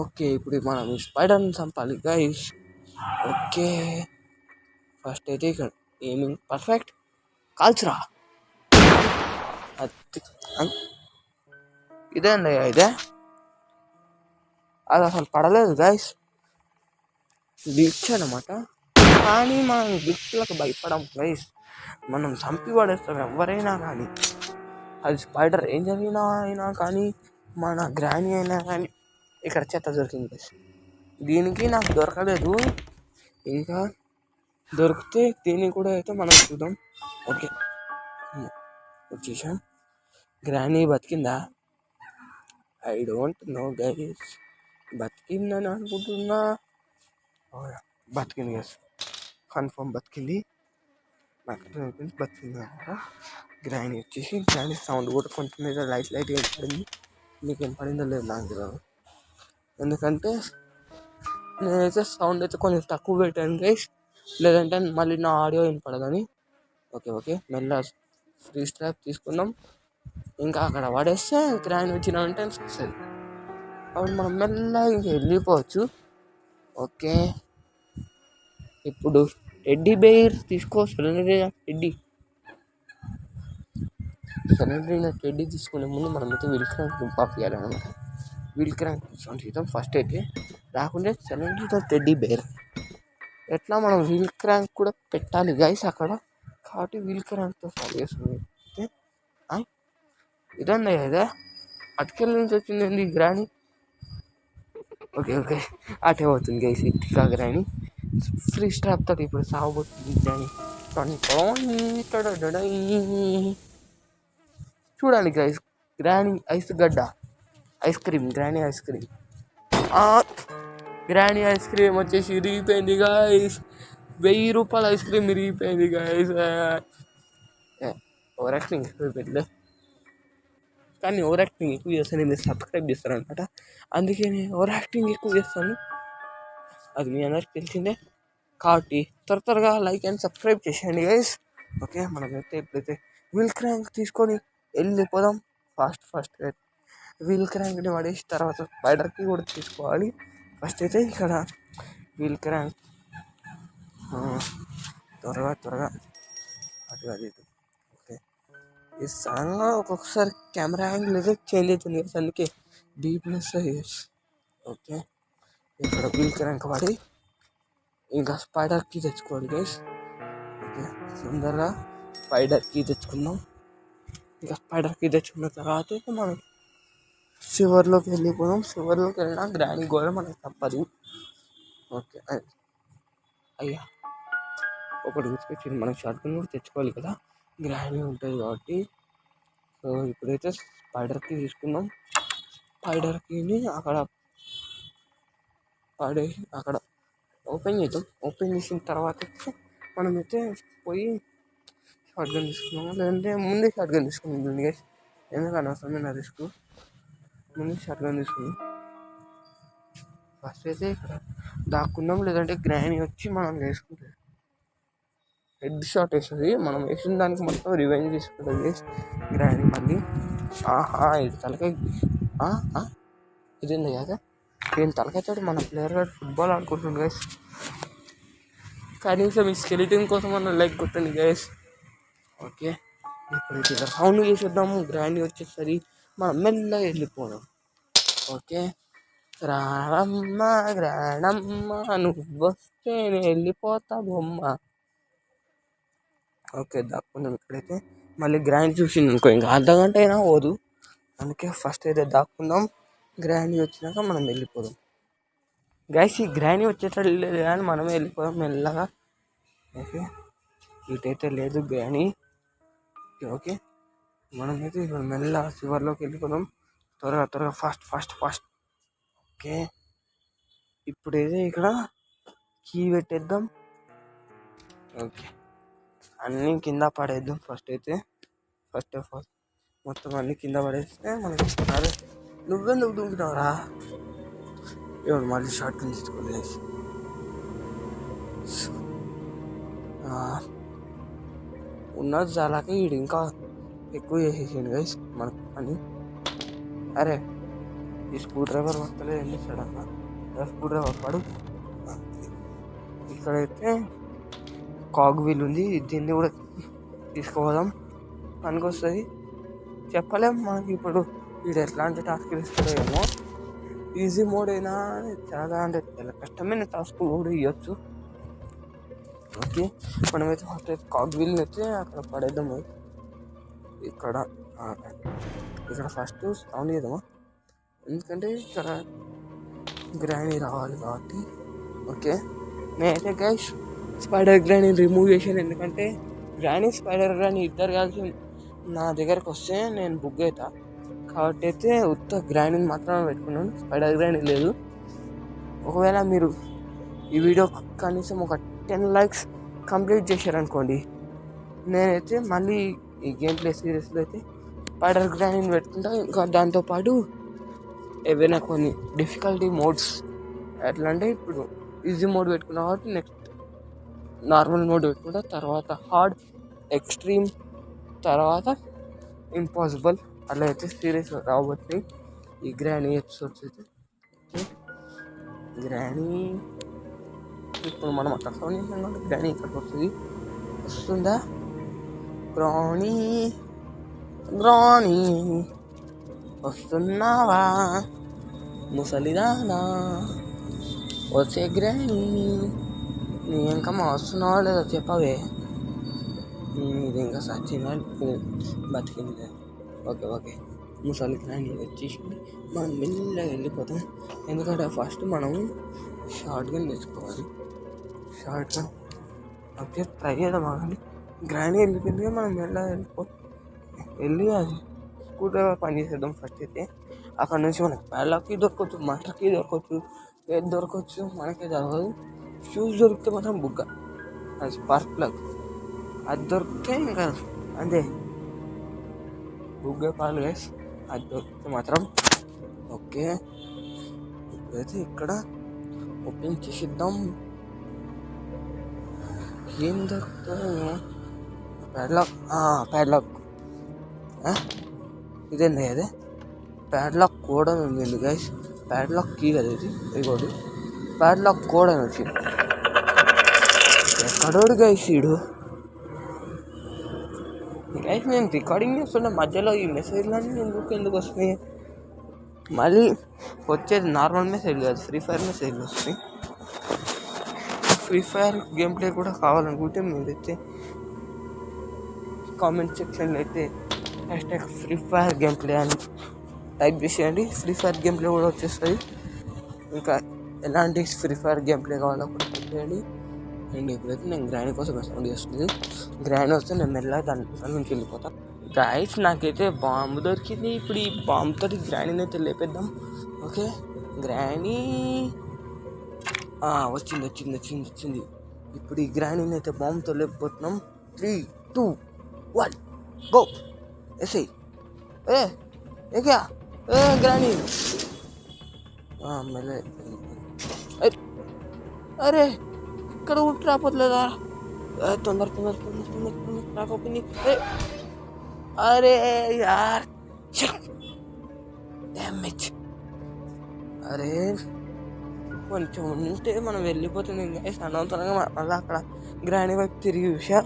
ఓకే, ఇప్పుడు మనం ఈ స్పైడర్ని చంపాలి గైస్. ఓకే, ఫస్ట్ అయితే ఇక్కడ ఏమింగ్ పర్ఫెక్ట్. కాల్చురా. ఇదేంది ఇదే, అది అసలు పడలేదు గైస్. గ్లిచ్ అనమాట. కానీ మనం గ్లిచ్లకు భయపడం గైస్. మనం చంపి పడేస్తాం ఎవరైనా కానీ. అది స్పైడర్ ఏం అయినా కానీ, మన గ్రానీ అయినా కానీ. ఇక్కడ చెత్త దొరికింది గైస్. దీనికి నాకు దొరకలేదు. ఇంకా దొరికితే దీన్ని కూడా అయితే మనం చూద్దాం. ఓకే, వచ్చేసాం. గ్రానీ బతికిందా? I don't know guys. బతికిందని అనుకుంటున్నా. బతికింది గైస్, కన్ఫర్మ్ బతికింది. నాకు బతికింది అనమాట. గ్రానీ వచ్చేసి గ్రానీ సౌండ్ కూడా కొంచెం మీద లైట్ పడింది. మీకు ఏం పడిందో లేదు నాకు తెలియదు. ఎందుకంటే నేనైతే సౌండ్ అయితే కొంచెం తక్కువ పెట్టాను గైస్, లేదంటే మళ్ళీ నా ఆడియో వినపడదని. ఓకే, మెల్ల ఫ్రీ స్ట్రాప్ తీసుకుందాం. ఇంకా అక్కడ పడేస్తే గ్రానీ వచ్చిన అంటే వస్తుంది కాబట్టి మనం మెల్లగా ఇంకా వెళ్ళిపోవచ్చు. ఓకే, ఇప్పుడు టెడ్డీ బేర్ తీసుకో. సెలెండరీన టెడ్డీ తీసుకునే ముందు మనం అయితే వీల్ క్రాంక్ పంపించాలన్నమాట. వీల్ క్రాంక్ చేద్దాం ఫస్ట్ అయితే. రాకుంటే సెలెండరీతో టెడ్డీ బేర్ ఎట్లా మనం వీల్ క్రాంక్ కూడా పెట్టాలి గైస్ అక్కడ, కాబట్టి వీల్ క్రాంక్తో సాల్వ్ చేస్తుంది. ఇదండి కదా అటుకెళ్ళ నుంచి వచ్చింది గ్రానీ. ఓకే, అటే పోతుంది గైస్ ఇటుక గ్రానీ. ఫ్రీ స్ట్రాప్ తోటి ఇప్పుడు సాగబోతుంది గ్రానీ. చూడాలి guys, Granny ice cream Granny ice cream. Granny ice cream వచ్చేసి ఇరిగిపోయింది గైస్. 1000 రూపాయల ఐస్ క్రీమ్ ఇరిగిపోయింది గైస్. ఓవర్ యాక్టింగ్ పెట్టలే, కానీ ఓవర్ యాక్టింగ్ ఎక్కువ చేస్తాను. మీరు సబ్స్క్రైబ్ చేస్తారనమాట, అందుకే నేను ఓవర్ యాక్టింగ్ ఎక్కువ చేస్తాను. అది మీ అందరికి తెలిసిందే కాబట్టి త్వరగా లైక్ అండ్ సబ్స్క్రైబ్ చేసేయండి గైస్. ఓకే, మనమైతే ఎప్పుడైతే వీల్ క్రాంక్ తీసుకొని వెళ్ళిపోదాం. ఫస్ట్ వీల్ క్రాంక్ని పడేసి తర్వాత స్పైడర్కి కూడా తీసుకోవాలి. ఫస్ట్ అయితే ఇక్కడ వీల్ క్రాంక్ త్వరగా అటు అది. ఓకే, ఈ సడన్గా ఒక్కొక్కసారి కెమెరా యాంగిల్ అయితే చేంజ్ అవుతుంది గైస్, అందుకే B+. ఓకే, ఇక్కడ వీల్ క్రాంక్ పడి ఇంకా స్పైడర్కి తెచ్చుకోవాలి గైస్. ఓకే, తొందరగా స్పైడర్కి తెచ్చుకుందాం. ఇంకా స్పైడర్కి తెచ్చుకున్న తర్వాత అయితే మనం చివర్లోకి వెళ్ళిపోదాం. చివర్లోకి వెళ్ళినా గ్రానీ కూడా మనకు తప్పదు. ఓకే, అయ్యా ఒకటి గుర్తుకొచ్చింది, మనం షార్ట్ గన్ కూడా తెచ్చుకోవాలి కదా, గ్రానీ ఉంటుంది కాబట్టి. సో ఇప్పుడైతే స్పైడర్కి తీసుకుందాం. స్పైడర్కి అక్కడ పడేసి అక్కడ ఓపెన్ చేద్దాం. ఓపెన్ చేసిన తర్వాత మనమైతే పోయి షార్ట్ గన్ తీసుకున్నాము, లేదంటే ముందే షార్ట్ గన్ తీసుకున్నాం గైస్. ఎందుకని అవసరమైన రిస్క్, ముందు షార్ట్ గన్ తీసుకున్నాం. ఫస్ట్ అయితే ఇక్కడ దాక్కుందాం, లేదంటే గ్రానీ వచ్చి మనం వేసుకుంటాం. హెడ్ షాట్ వేస్తుంది, మనం వేసిన దానికి మొత్తం రివెంజ్ తీసుకుంటుంది గైస్ గ్రానీ మళ్ళీ. ఇది తలకాయ ఇదేంది కదా, దీని తలకాయతో మన ప్లేయర్ గారు ఫుట్బాల్ ఆడుకుంటుంది గైస్. కనీసం ఈ స్కెలిటన్ కోసం అన్న లైక్ కొట్టండి గైస్. ఓకే, ఇప్పుడు ఇలా సౌండ్ చేసేద్దాము. గ్రానీ వచ్చేసరి మనం మెల్లగా వెళ్ళిపోదాం. ఓకే, రావమ్మ గ్రానమ్మ నువ్వు వస్తే నేను వెళ్ళిపోతా బొమ్మ. ఓకే, దాక్కున్నాం ఇక్కడైతే. మళ్ళీ గ్రానీ చూసింది అనుకో ఇంకా అర్ధగంట అయినా పోదు, అందుకే ఫస్ట్ అయితే దాక్కుందాం. గ్రానీ వచ్చినాక మనం వెళ్ళిపోదాం గైస్. ఈ గ్రానీ వచ్చేటట్టు లేదు కానీ మనమే వెళ్ళిపోదాం మెల్లగా. ఓకే, ఇటైతే లేదు గ్రాని. ఓకే, మనమైతే ఇప్పుడు మెల్ల చివరిలోకి వెళ్ళిపోదాం. త్వరగా త్వరగా ఫాస్ట్ ఫాస్ట్ ఫాస్ట్. ఓకే, ఇప్పుడైతే ఇక్కడ కీ పెట్టేద్దాం. ఓకే, అన్నీ కింద పడేద్దాం. ఫస్ట్ ఆఫ్ ఆల్ మొత్తం అన్నీ కింద పడేస్తే మనకి అరే నువ్వెందుకు దూకుతావురా? ఇప్పుడు మళ్ళీ షార్ట్ కింద తీసుకోలేదు. ఉన్నది చాలాక వీడు ఇంకా ఎక్కువ చేసేసిండు గైస్ మనకు అని. అరే ఈ స్క్రూ డ్రైవర్ వస్తలేదు, ఏం చేస్తాడన్నా? స్క్రూ డ్రైవర్ పడు. ఇక్కడైతే కాగ్ వీల్ ఉంది, దీన్ని కూడా తీసుకోవదాం, పనికి వస్తుంది. చెప్పలేం మనకి ఇప్పుడు వీడు ఎట్లాంటి టాస్క్ ఇస్తాడో ఏమో. ఈజీ మోడ్ అయినా చాలా అంటే చాలా కష్టమైన టాస్క్ కూడా ఇవ్వచ్చు. ఓకే, మనమైతే ఫస్ట్ అయితే కాగ్ వీల్ని అయితే అక్కడ పడేద్దాము. ఇక్కడ ఫస్ట్ సౌండ్ చేద్దామా, ఎందుకంటే ఇక్కడ గ్రానీ రావాలి కాబట్టి. ఓకే, నేనైతే గైస్ స్పైడర్ గ్రానీ రిమూవ్ చేశాను, ఎందుకంటే గ్రానీ స్పైడర్ గ్రానీ ఇద్దరు కలిసి నా దగ్గరకు వస్తే నేను బుక్ అవుతా కాబట్టి అయితే ఉత్త గ్రానీని మాత్రమే పెట్టుకున్నాను, స్పైడర్ గ్రానీ లేదు. ఒకవేళ మీరు ఈ వీడియో కనీసం ఒక 10 likes కంప్లీట్ చేశారనుకోండి, నేనైతే మళ్ళీ ఈ గేమ్ ప్లే సిరీస్లో అయితే స్పైడర్ గ్రానీని పెట్టుకుంటా. ఇంకా దాంతోపాటు ఏవైనా కొన్ని డిఫికల్టీ మోడ్స్ ఎట్లా అంటే ఇప్పుడు ఈజీ మోడ్ పెట్టుకున్నా కాబట్టి నెక్స్ట్ నార్మల్ మోడ్ పెట్టుకుంటా, తర్వాత హార్డ్, ఎక్స్ట్రీమ్, తర్వాత ఇంపాసిబుల్, అలా అయితే సిరీస్ రాబోతుంది ఈ గ్రానీ ఎపిసోడ్స్ అయితే. గ్రానీ ఇప్పుడు మనం అక్కడ సౌండ్ చేసాం కాబట్టి గ్రానీ ఇక్కడికి వస్తుందా? గ్రానీ గ్రానీ వస్తున్నావా ముసలిదానా? వచ్చే గ్రానీ నీ ఇంకమ్మా వస్తున్నావా లేదా చెప్పవే. ఇది ఇంకా సచ్చిందా బతికింది. ఓకే, ముసలి గ్రానీ వచ్చేసి మనం మెల్లగా వెళ్ళిపోతాం, ఎందుకంటే ఫస్ట్ మనం షార్ట్ గన్ తెచ్చుకోవాలి. షార్ట్ గన్ ఓకే ట్రై చేద్దాం. కానీ గ్రానీ వెళ్ళిపోయింది, మనం మెల్లగా వెళ్ళి అది స్క్రూ డ్రైవర్ పని చేసేద్దాం ఫస్ట్ అయితే. అక్కడ నుంచి మనకి ప్యాడ్లాక్కి దొరకవచ్చు, మటర్కి దొరకవచ్చు, ఏది దొరకవచ్చు మనకే దొరకదు. షూస్ దొరికితే మాత్రం బుగ్గ, అది స్పార్క్ ప్లగ్, అది దొరికితే ఇంకా అంతే బుగ్గే పాలు గైస్, అది దొరికితే మాత్రం. ఓకే, ఇప్పుడైతే ఇక్కడ ఓపెన్ చేసిద్దాం. ఏం దొరుకుతుందో ప్యాడ్లాక్ ఇదేంది అదే ప్యాడ్లాక్ కోడ్ అని ఉంది గైస్. ప్యాడ్లాక్ కీ కదా ఇది, ఇగోడు ప్యాడ్లాక్ కోడ్ అని వచ్చింది. ఎక్కడోడు గైస్ వీడు. గైస్ నేను రికార్డింగ్ చేస్తున్న మధ్యలో ఈ మెసేజ్లన్నీ ఎందుకు వస్తున్నాయి? మళ్ళీ వచ్చేది నార్మల్ మెసేజ్ కాదు, ఫ్రీ ఫైర్ మెసేజ్లు వస్తాయి. ఫ్రీ ఫైర్ గేమ్ ప్లే కూడా కావాలనుకుంటే మీరైతే కామెంట్ సెక్షన్లో అయితే #ఫ్రీ ఫైర్ గేమ్ ప్లే అని టైప్ చేసేయండి. ఫ్రీ ఫైర్ గేమ్ ప్లే కూడా వచ్చేస్తుంది. ఇంకా ఎలాంటి ఫ్రీ ఫైర్ గేమ్ ప్లే కావాలో కూడా చెప్పేయండి. అండ్ ఇప్పుడైతే నేను గ్రాండ్ కోసం సౌండ్ చేస్తుంది. గ్రాండ్ వస్తే నేను మెల్లగా దాని నుంచి వెళ్ళిపోతాను. గైస్ నాకైతే బాంబు దొరికింది. ఇప్పుడు ఈ బాంబుతో గ్రాండీని అయితే లేపేద్దాం. ఓకే, గ్రాండీ వచ్చింది. ఇప్పుడు ఈ గ్రాండీని అయితే బాంబుతో లేకపోతున్నాం. 3, 2, 1 గో. ఎస్ఐ గ్రాండీ అరే ఇక్కడ ఉంటే రాపోతలేదా? తొందర రాకపోయింది. అరే యార్ డ్యామేజ్. అరే కొంచెం ఉంటే మనం వెళ్ళిపోతుంది. అనవసరంగా మళ్ళీ అక్కడ గ్రాండీ వైపు తిరిగి చూసా,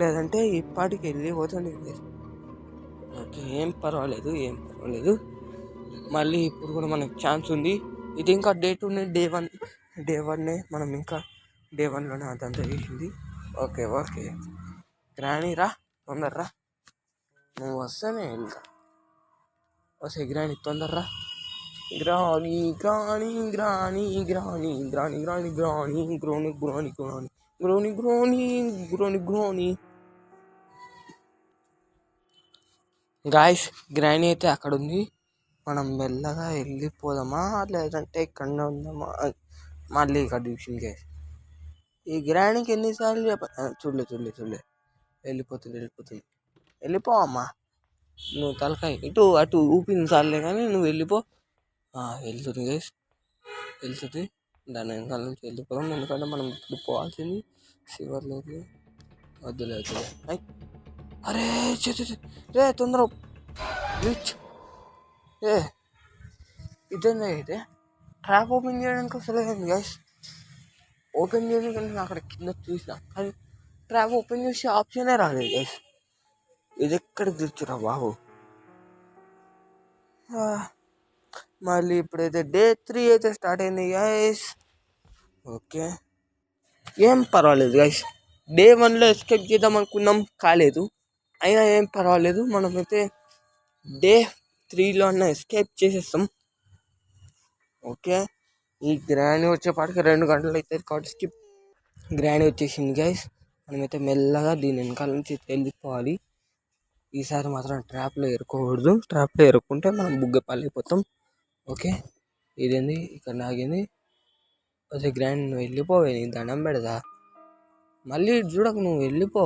లేదంటే ఇప్పటికి వెళ్ళిపోతుంది. ఓకే, ఏం పర్వాలేదు. మళ్ళీ ఇప్పుడు కూడా మనకు ఛాన్స్ ఉంది. ఇది ఇంకా డే 2 డే 1 మనం ఇంకా డే 1లోనే అదంతా చేసింది. ఓకే గ్రాండీ రా, తొందరరా, నువ్వు వస్తానే ఇంకా వస్తే గ్రాండీ తొందరరా. Granny Granny Granny Granny గ్రోని. Guys గ్రాని అయితే అక్కడ ఉంది. మనం మెల్లగా వెళ్ళిపోదామా లేదంటే ఇక్కడనే ఉందామా? మళ్ళీ కన్ఫ్యూషన్ గాయస్. ఈ గ్రానికి ఎన్నిసార్లు చూడలే. వెళ్ళిపోతుంది. వెళ్ళిపోవమ్మా నువ్వు తలకాయ ఇటు అటు ఊపింది చాలే కానీ నువ్వు వెళ్ళిపో. వెళ్తుంది గైస్, వెళ్తుంది. దాని వెనకాల నుంచి వెళ్ళిపోదాం. ఎందుకంటే మనం ఇప్పుడు పోవాల్సింది శివర్లోకి. వద్దులే. అరే రే తొందర రీచ్. ఇదేందా అయితే ట్రాప్ ఓపెన్ చేయడానికి అసలు గైస్. ఓపెన్ చేయడానికి నేను అక్కడ కింద చూసిన కానీ ట్రాప్ ఓపెన్ చేసే ఆప్షనే రాలేదు గైస్. ఇది ఎక్కడికి తెచ్చురా బాబు. మళ్ళీ ఇప్పుడైతే డే 3 అయితే స్టార్ట్ అయింది గైస్. ఓకే, ఏం పర్వాలేదు గైస్. డే 1లో ఎస్కేప్ చేద్దాం అనుకున్నాం, కాలేదు. అయినా ఏం పర్వాలేదు, మనమైతే డే 3లో అన్న ఎస్కేప్ చేసేస్తాం. ఓకే, ఈ గ్రాని వచ్చేపాటికి 2 గంటలు అవుతుంది కాబట్టి స్కిప్. గ్రాని వచ్చేసింది గైస్. మనమైతే మెల్లగా దీని వెనకాల నుంచి వెళ్ళిపోవాలి. ఈసారి మాత్రం ట్రాప్లో ఇరుక్కోకూడదు. ట్రాప్లో ఇరుక్కుంటే మనం బుగ్గపాలు అయిపోతాం. ఓకే, ఇదేంది ఇక్కడ నాగింది. అదే గ్రాండ్ నువ్వు వెళ్ళిపోవే, నీకు దండం పెడదా. మళ్ళీ చూడకు, నువ్వు వెళ్ళిపో.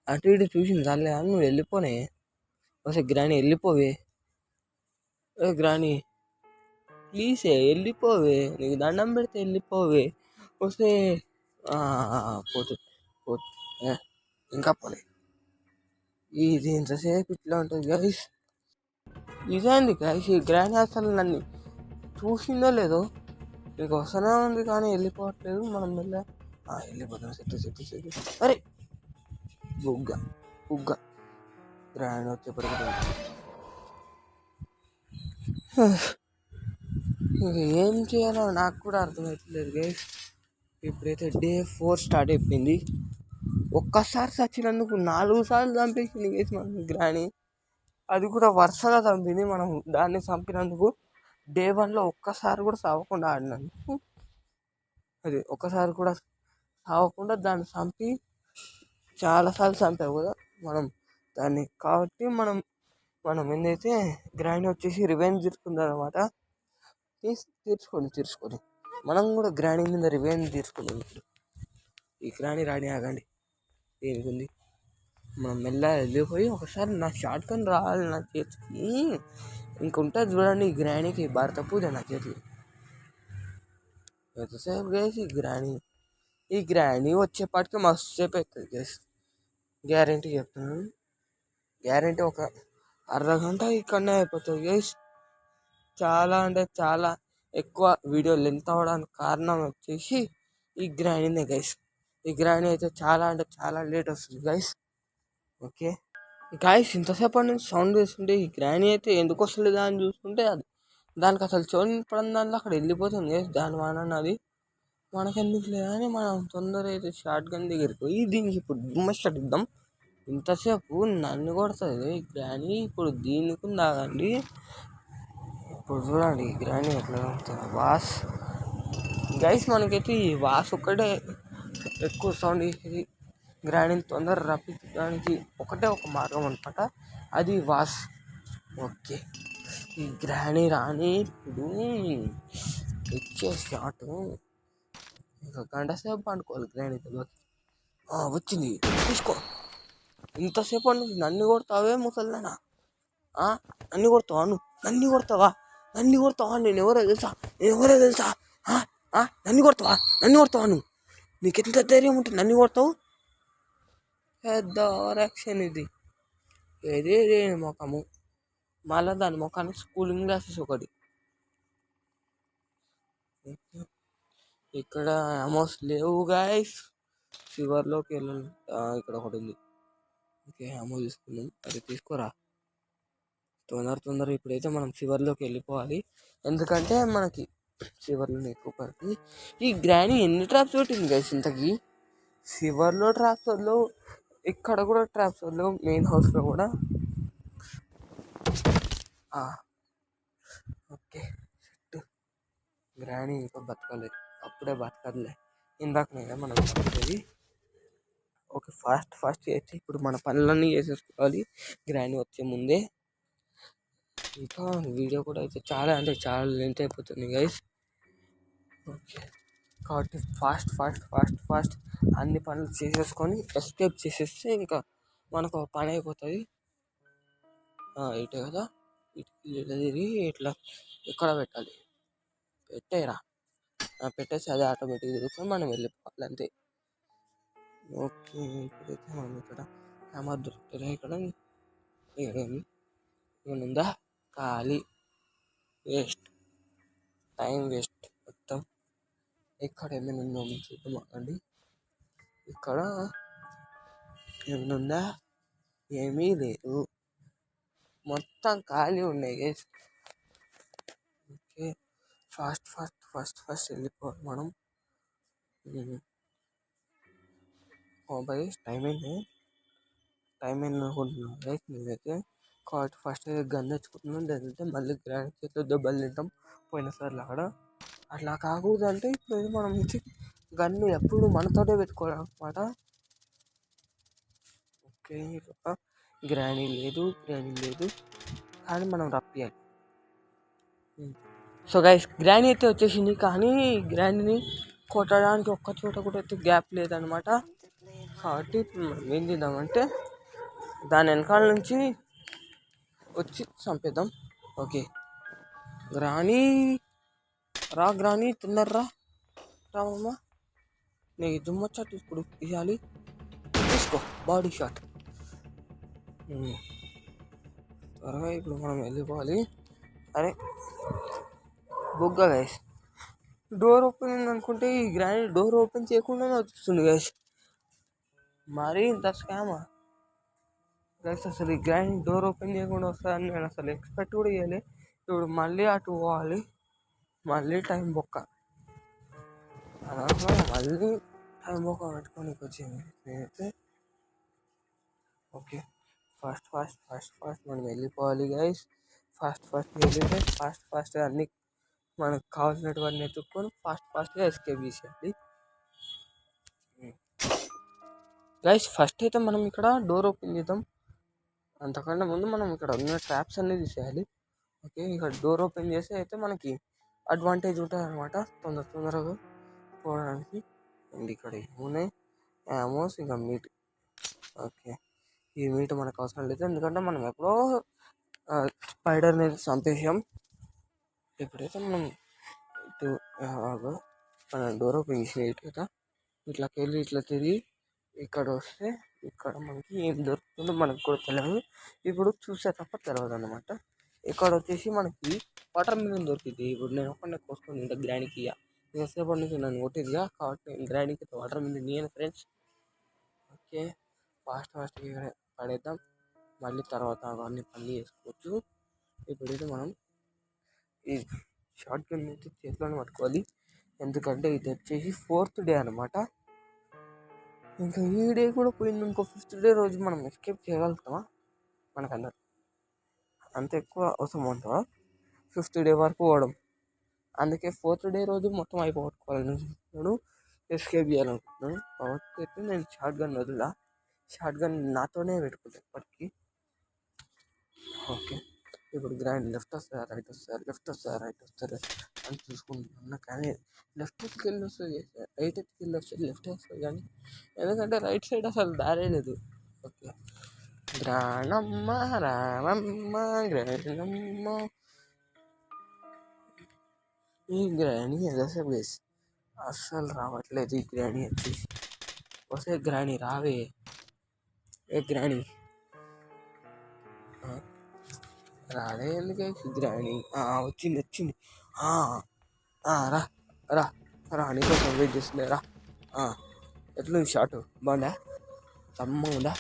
అటు ఇటు చూసింది చాలే అని నువ్వు వెళ్ళిపోనే. వస్తే గ్రాని వెళ్ళిపోవే. గ్రాని ప్లీజే వెళ్ళిపోవే, నీకు దండం పెడితే వెళ్ళిపోవే. వస్తే పోతు ఇంకా పోలే. ఇది ఇంతసేపు ఇట్లా ఉంటుంది గైస్. ఇదేంది గైస్, ఈ గ్రాని అసలు నన్ను చూసిందో లేదో నీకు వస్తూనే ఉంది కానీ వెళ్ళిపోవట్లేదు. మనం వెళ్ళిపోతాం. సెట్. అరే బుగ్గ గ్రాండ్ వచ్చేప్పటికి ఏం చేయాలో నాకు కూడా అర్థమవుతలేదు గైస్. ఇప్పుడైతే డే 4 స్టార్ట్ అయిపోయింది. ఒక్కసారి చచ్చినందుకు 4 సార్లు చంపేసింది గైస్ మనం గ్రాని. అది కూడా వరుసగా చంపింది. మనం దాన్ని చంపినందుకు డే 1లో ఒక్కసారి కూడా సావకుండా ఆడినందుకు, అది ఒక్కసారి కూడా సావకుండా దాన్ని చంపి చాలాసార్లు చంపావు కదా మనం దాన్ని. కాబట్టి మనం ఏందైతే గ్రాని వచ్చేసి రివెంజ్ తీసుకుందాం అనమాట. తీర్చుకొని మనం కూడా గ్రాని మీద రివెంజ్ తీసుకుందాం. ఈ గ్రాని రాని ఆగండి, దేనికి ఉంది. మనం మెల్లగా వెళ్ళిపోయి ఒకసారి నా షార్ట్ గన్ రావాలి నా చేతికి. ఇంకుంటుంది చూడండి ఈ గ్రానీకి భారత పూజ నా చేతికి. ఎంతసేపు గేసి ఈ గ్రాని వచ్చేపాటికి మస్తు సేపు అవుతుంది గేస్. గ్యారెంటీ చెప్తున్నాను. గ్యారెంటీ ఒక అర్ధగంట ఇక్కడనే అయిపోతుంది గేస్. చాలా అంటే చాలా ఎక్కువ వీడియో లెంత్ అవ్వడానికి కారణం వచ్చేసి ఈ గ్రానీనే గైస్. ఈ గ్రాని అయితే చాలా అంటే చాలా లేట్ వస్తుంది గైస్. ఓకే గాయస్, ఇంతసేపటి నుంచి సౌండ్ వేస్తుంటే ఈ గ్రాని అయితే ఎందుకు వస్తలేదా అని చూస్తుంటే అది దానికి అసలు చూడని దాంట్లో అక్కడ వెళ్ళిపోతుంది గైస్. దాని వాన అది మనకెందుకు లేదని మనం తొందర అయితే షార్ట్ గన్ దగ్గరికి పోయి దీనికి ఇప్పుడు స్టార్ట్ ఇద్దాం. ఇంతసేపు నన్ను కొడుతుంది ఈ గ్రాని, ఇప్పుడు దీనికి ఆగండి. ఇప్పుడు చూడండి ఈ గ్రాని ఎట్లా కొడుతుంది. వాస్ గైస్, మనకైతే ఈ వాస్ ఒక్కటే ఎక్కువ సౌండ్ చేసేది. గ్రానీని తొందర రప్పించడానికి ఒకటే ఒక మార్గం అనమాట, అది వాస్. ఓకే, ఈ గ్రాని రాని ఇప్పుడు ఇచ్చే షాట్ ఇంకా గంట సేపు అనుకోవాలి. గ్రాని తెలియదు వచ్చింది, తీసుకో. ఇంతసేపు నుంచి నన్ను కొడతావే ముసల్దానా, నన్ను కొడతావా నువ్వు? నన్ను కొడతావా నేను ఎవరో తెలుసా నన్ను కొడతావా నువ్వు? నీకు ఎంత ధైర్యం ఉంటుంది నన్ను కొడతావు? పెద్ద ఓవరాక్షన్ ఇది. ఏదే ముఖము, మళ్ళీ దాని ముఖానికి కూలింగ్ గ్లాసెస్ ఒకటి. ఇక్కడ అమౌస్ లేవు గాయస్. శివర్లోకి వెళ్ళాలి. ఇక్కడ ఒకటి ఉంది. ఓకే, అమౌ తీసుకున్నాం. అది తీసుకోరా తొందర. ఇప్పుడైతే మనం శివర్లోకి వెళ్ళిపోవాలి, ఎందుకంటే మనకి శివర్లోనే ఎక్కువ పడుతుంది. ఈ గ్రాని ఎన్ని ట్రాప్స్ పెట్టింది గైస్ ఇంతకీ? శివర్లో ట్రాప్స్ వల్ల, ఇక్కడ కూడా ట్రాప్స్ వల్ల, మెయిన్ హౌస్లో కూడా. ఓకే, గ్రాని ఇంకా బతకలేదు, అప్పుడే బతకదులే. ఇందాక మనం చెప్పేది. ఓకే, ఫాస్ట్ చేసి ఇప్పుడు మన పనులన్నీ చేసేసుకోవాలి గ్రాండ్ వచ్చే ముందే. ఇంకా వీడియో కూడా అయితే చాలా అంటే చాలా లెంత్ అయిపోతుంది గైస్. ఓకే, కాబట్టి ఫాస్ట్ అన్ని పనులు చేసేసుకొని ఎస్కేప్ చేసేస్తే ఇంకా మనకు పని అయిపోతుంది. ఇటే కదా, ఇట్లా తిరిగి ఇట్లా ఎక్కడ పెట్టాలి, పెట్టేరా, పెట్టేసి అది ఆటోమేటిక్గా తిరుగుతుంది, మనం వెళ్ళిపోవాలి అంతే. ఓకే, ఇప్పుడైతే మనం ఇక్కడ హ్యామర్ దొరుకుతుంది. ఇక్కడ ఏముందా, ఖాళీ, వేస్ట్, టైం వేస్ట్ మొత్తం. ఇక్కడ ఏమైనా ఉందో చూద్దాం అండి. ఇక్కడ ఏమైనా ఏమీ లేదు, మొత్తం ఖాళీ ఉన్నాయి గైస్. ఓకే, ఫాస్ట్ వెళ్ళిపోవాలి మనం. టైం అయింది అనుకుంటున్నాను గైస్ నేనైతే. కాబట్టి ఫస్ట్ గన్ తెచ్చుకుంటున్నాం, లేదంటే మళ్ళీ గ్రాండ్ చేతిలో దెబ్బలు తింటాం పోయినసారి అక్కడ. అట్లా కాకూడదు అంటే ఇప్పుడు మనం గన్ను ఎప్పుడు మనతోటే పెట్టుకోవాలన్నమాట. ఓకే, గ్రానీ లేదు కానీ మనం రప్పియాలి. సో గైస్, గ్రానీ అయితే వచ్చేసింది, కానీ గ్రానీని కొట్టడానికి ఒక్క చోట కూడా అయితే గ్యాప్ లేదనమాట. కాబట్టి మనం ఏం చేద్దామంటే దాని వెనకాల నుంచి వచ్చి చంపేద్దాం. ఓకే, గ్రానీ తొందర్రా రామమ్మ, నీకు దుమ్మొచ్చా ఇప్పుడు ఇవ్వాలి, తీసుకో బాడీ షాట్. త్వరగా ఇప్పుడు మనం వెళ్ళిపోవాలి. అరే బొగ్గ గైస్, డోర్ ఓపెన్ అనుకుంటే ఈ గ్రాండ్ డోర్ ఓపెన్ చేయకుండానే వచ్చేస్తుంది గైస్. మరీ ఇంత స్కామా గైస్, అసలు ఈ గ్రాండ్ డోర్ ఓపెన్ చేయకుండా వస్తుందని నేను అసలు ఎక్స్పెక్ట్ కూడా చేయలే. ఇప్పుడు మళ్ళీ అటు పోవాలి, మళ్ళీ టైం బొక్క, మళ్ళీ టైం బొక్క పెట్టుకోనికి వచ్చింది నేనైతే. ఓకే, ఫాస్ట్ మనం వెళ్ళిపోవాలి గైస్. ఫాస్ట్ వెళ్ళితే ఫాస్ట్ అన్ని మనకు కావాల్సినటువన్నీ ఎత్తుక్కొని ఫాస్ట్గా ఎస్కేప్ చేసేయాలి గైస్. ఫస్ట్ అయితే మనం ఇక్కడ డోర్ ఓపెన్ చేద్దాం, అంతకన్నా ముందు మనం ఇక్కడ ఉన్న ట్రాప్స్ అన్నీ తీసేయాలి. ఓకే, ఇక్కడ డోర్ ఓపెన్ చేస్తే అయితే మనకి అడ్వాంటేజ్ ఉంటుంది అనమాట, తొందరగా పోవడానికి. అండ్ ఇక్కడ ఏమున్నాయి, యామోస్, ఇంకా మీట్. ఓకే, ఈ మీట్ మనకు అవసరం లేదు, ఎందుకంటే మనం ఎప్పుడో స్పైడర్ని చంపేసాం. ఇప్పుడైతే మనం ఇటు మన డోర్ ఓపెన్ చేసి కదా, ఇట్లకి వెళ్ళి ఇట్లా తిరిగి ఇక్కడ వస్తే ఇక్కడ మనకి ఏం దొరుకుతుందో మనకు కూడా తెలియదు, ఇప్పుడు చూస్తే తప్ప తెలియదు అనమాట. ఇక్కడ వచ్చేసి మనకి వాటర్ మిలన్ దొరికింది. ఇప్పుడు నేను ఒక్కడే కోసుకొని ఇంత గ్రాండ్కి ఎంతసేపటి నుంచి నన్ను కొట్టిదిగా, కాబట్టి నేను గ్రాండ్కి వాటర్ మిలన్ నేను ఫ్రెండ్స్. ఓకే, ఫాస్ట్ పడేద్దాం, మళ్ళీ తర్వాత అవన్నీ పని చేసుకోవచ్చు. ఇప్పుడైతే మనం ఈ షార్ట్ గన్ అయితే చేతిలోనే పట్టుకోవాలి, ఎందుకంటే ఇది వచ్చేసి 4th డే అనమాట. ఇంకా ఈ డే కూడా పోయింది, ఇంకో 5th డే రోజు మనం ఎస్కేప్ చేయగలుగుతామా? మనకన్నా అంత ఎక్కువ అవసరం ఉంటుందా 5th డే వరకు పోవడం? అందుకే 4th డే రోజు మొత్తం అయిపోగొట్టుకోవాలనుకుంటున్నాను, ఎస్కేప్ చేయాలనుకుంటున్నాను. కాబట్టి అయితే నేను షార్ట్ గన్ వదిలా, షార్ట్ గన్ నాతోనే పెట్టుకుంటాను ఇప్పటికీ. ఓకే, ఇప్పుడు గ్రాండ్ లెఫ్ట్ వస్తారు, రైట్ వస్తారు అని చూసుకుంటున్నా, కానీ లెఫ్ట్కి వెళ్ళి వస్తుంది, రైట్కి వెళ్ళి వస్తుంది, లెఫ్ట్ వస్తుంది కానీ, ఎందుకంటే రైట్ సైడ్ అసలు దారే లేదు. ఓకే, గ్రాణమ్మ రామమ్మ గ్రాణమ్మ, ఈ గ్రాణి ఎంతసేపు వేసి అస్సలు రావట్లేదు. ఈ గ్రాణి వచ్చేసి వస్తే గ్రాణి రావే, ఏ గ్రాణి రాలే ఎందుకే గ్రాణి? వచ్చింది. రా రా రా నీకోసం వెయిట్ చేస్తుండే రా. ఎట్లుంది షార్ట్, బాగుందా, సమ్మగా ఉందా?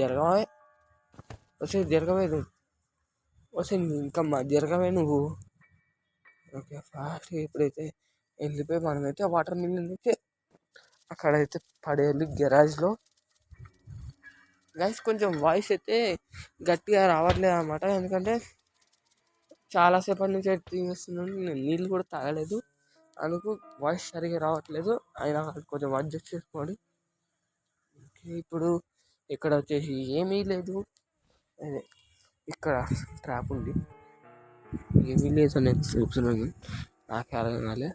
జరగవే వస్తే ఇంకమ్మా జరగవే నువ్వు. ఓకే, ఫాస్ట్ ఇప్పుడైతే వెళ్ళిపోయి మనమైతే వాటర్ మిలన్ అయితే అక్కడైతే పడేయాలి గెరాజ్లో. గైస్, కొంచెం వాయిస్ అయితే గట్టిగా రావట్లేదు అన్నమాట, ఎందుకంటే చాలాసేపటి నుంచి తీస్తున్నాను, నేను నీళ్ళు కూడా తాగలేదు. అందుకు వాయిస్ సరిగా రావట్లేదు, అయినా కొంచెం అడ్జస్ట్ చేసుకోండి. ఓకే, ఇప్పుడు ఇక్కడ వచ్చేసి ఏమీ లేదు, అదే ఇక్కడ ట్రాప్ ఉంది, ఏమీ లేదు అనేది చూస్తున్నాను, నాకే అర్థం కాలే.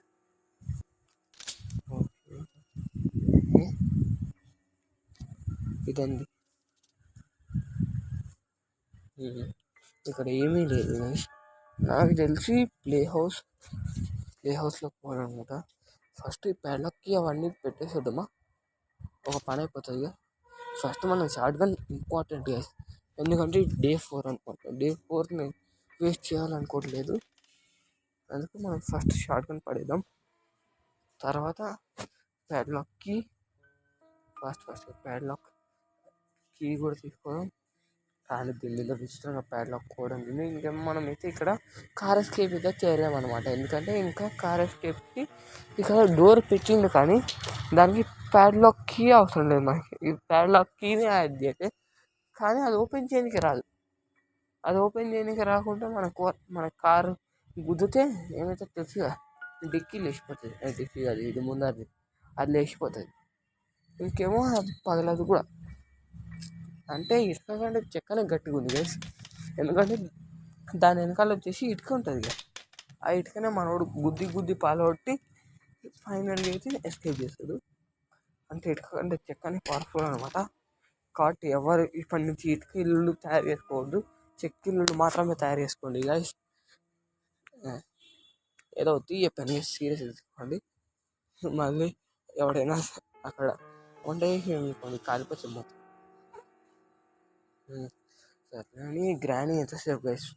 ఓకే, ఇదండి, ఇక్కడ ఏమీ లేదు. నాకు తెలిసి ప్లే హౌస్లో పోవాలన్నమాట. ఫస్ట్ ఈ ప్యాడ్లాక్కి అవన్నీ పెట్టేసేద్దామా, ఒక పని అయిపోతుంది. ఇక ఫస్ట్ మనం షార్ట్ గన్ ఇంపార్టెంట్, ఎందుకంటే డే 4 అనుకుంటా, డే 4ని వేస్ట్ చేయాలనుకోవట్లేదు. అందుకు మనం ఫస్ట్ షార్ట్ గన్ పడేద్దాం, తర్వాత ప్యాడ్లాక్కి ఫస్ట్ ప్యాడ్లాక్ కీ కూడా తీసుకోవడం. కానీ ఢిల్లీలో విచిత్రంగా ప్యాడ్లాక్ కూడా ఉంది. ఇంకా మనమైతే ఇక్కడ కార్ ఎస్కేప్ అయితే చేయలేమన్నమాట, ఎందుకంటే ఇంకా కార్ ఎస్కేప్కి ఇక్కడ డోర్ పెట్టింది, కానీ దానికి ప్యాడ్లాక్ కీ అవసరం లేదు మనకి. ఈ ప్యాడ్లాక్ కీని యాడ్ చేస్తే కానీ అది ఓపెన్ చేయడానికి రాదు. అది ఓపెన్ చేయడానికి రాకుండా మన కారు గుద్దితే ఏమైతే తెలుసుగా, డిక్కీ లేచిపోతుంది. డిక్కీ అది ఇది ముందది అది లేచిపోతుంది. ఇంకేమో అది పగలదు కూడా. అంటే ఇటుక కంటే చెక్కనే గట్టిగా ఉంది గైస్, ఎందుకంటే దాని వెనకాల వచ్చేసి ఇటుక ఉంటుంది కదా, ఆ ఇటుకనే మనోడు గుద్ది పాలగొట్టి ఫైనల్గా అయితే ఎస్కేప్ చేస్తాడు. అంటే ఇటుక కంటే చెక్కని పవర్ఫుల్ అనమాట. కాబట్టి ఎవరు ఇప్పటి నుంచి ఇటుక ఇల్లు తయారు చేసుకోవద్దు, చెక్క ఇల్లు మాత్రమే తయారు చేసుకోండి గైస్. ఏదో చెప్పాను, సీరియస్ తీసుకోండి. మళ్ళీ ఎవడైనా అక్కడ వంట చేసి అనుకోండి కాలిపోతుంది మొత్తం. సరే అని గ్రానీ ఎంతసేపు గైస్,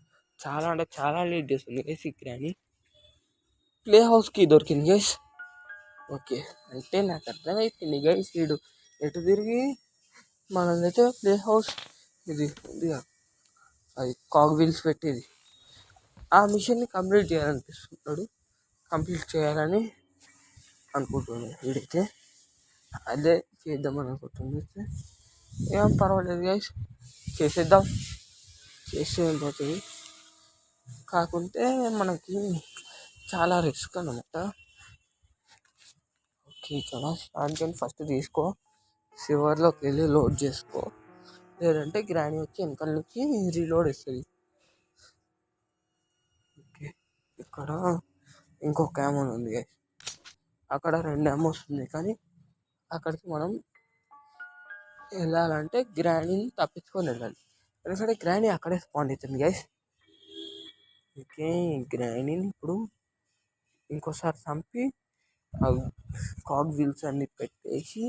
చాలా అంటే చాలా లేట్ చేస్తుంది గైస్. ఈ గ్రానీ ప్లే హౌస్కి దొరికింది గైస్. ఓకే, అంటే నాకు అర్థమైపోయింది గైస్, వీడు ఎటు తిరిగి మనదైతే ప్లే హౌస్ ఇది ఉంది, అది కాగ్ వీల్స్ పెట్టేది, ఆ మిషన్ని కంప్లీట్ చేయాలని అనుకుంటున్నాను. వీడైతే అదే చేద్దామని అనుకుంటుంది. ఏం పర్వాలేదు గైస్, చేసేద్దాం, చేస్తే పోతుంది. కాకుంటే మనకి చాలా రిస్క్ అన్నమాట. ఓకే, ఇక్కడ షార్ట్ ఫస్ట్ తీసుకో, సివర్లోకి వెళ్ళి లోడ్ చేసుకో, లేదంటే గ్రానీ వచ్చి వెనకాల నుంచి రీలోడ్ ఇస్తుంది. ఓకే, ఇక్కడ ఇంకొక అమౌంట్ ఉంది, అక్కడ 2 అమౌంట్స్ ఉంది, కానీ అక్కడికి మనం వెళ్ళాలంటే గ్రానీని తప్పించుకొని వెళ్ళాలి, ఎందుకంటే గ్రానీ అక్కడే స్పాన్ అవుతుంది గైస్. ఓకే, గ్రానీని ఇప్పుడు ఇంకోసారి చంపి కాగ్ వీల్స్ అన్ని పెట్టేసి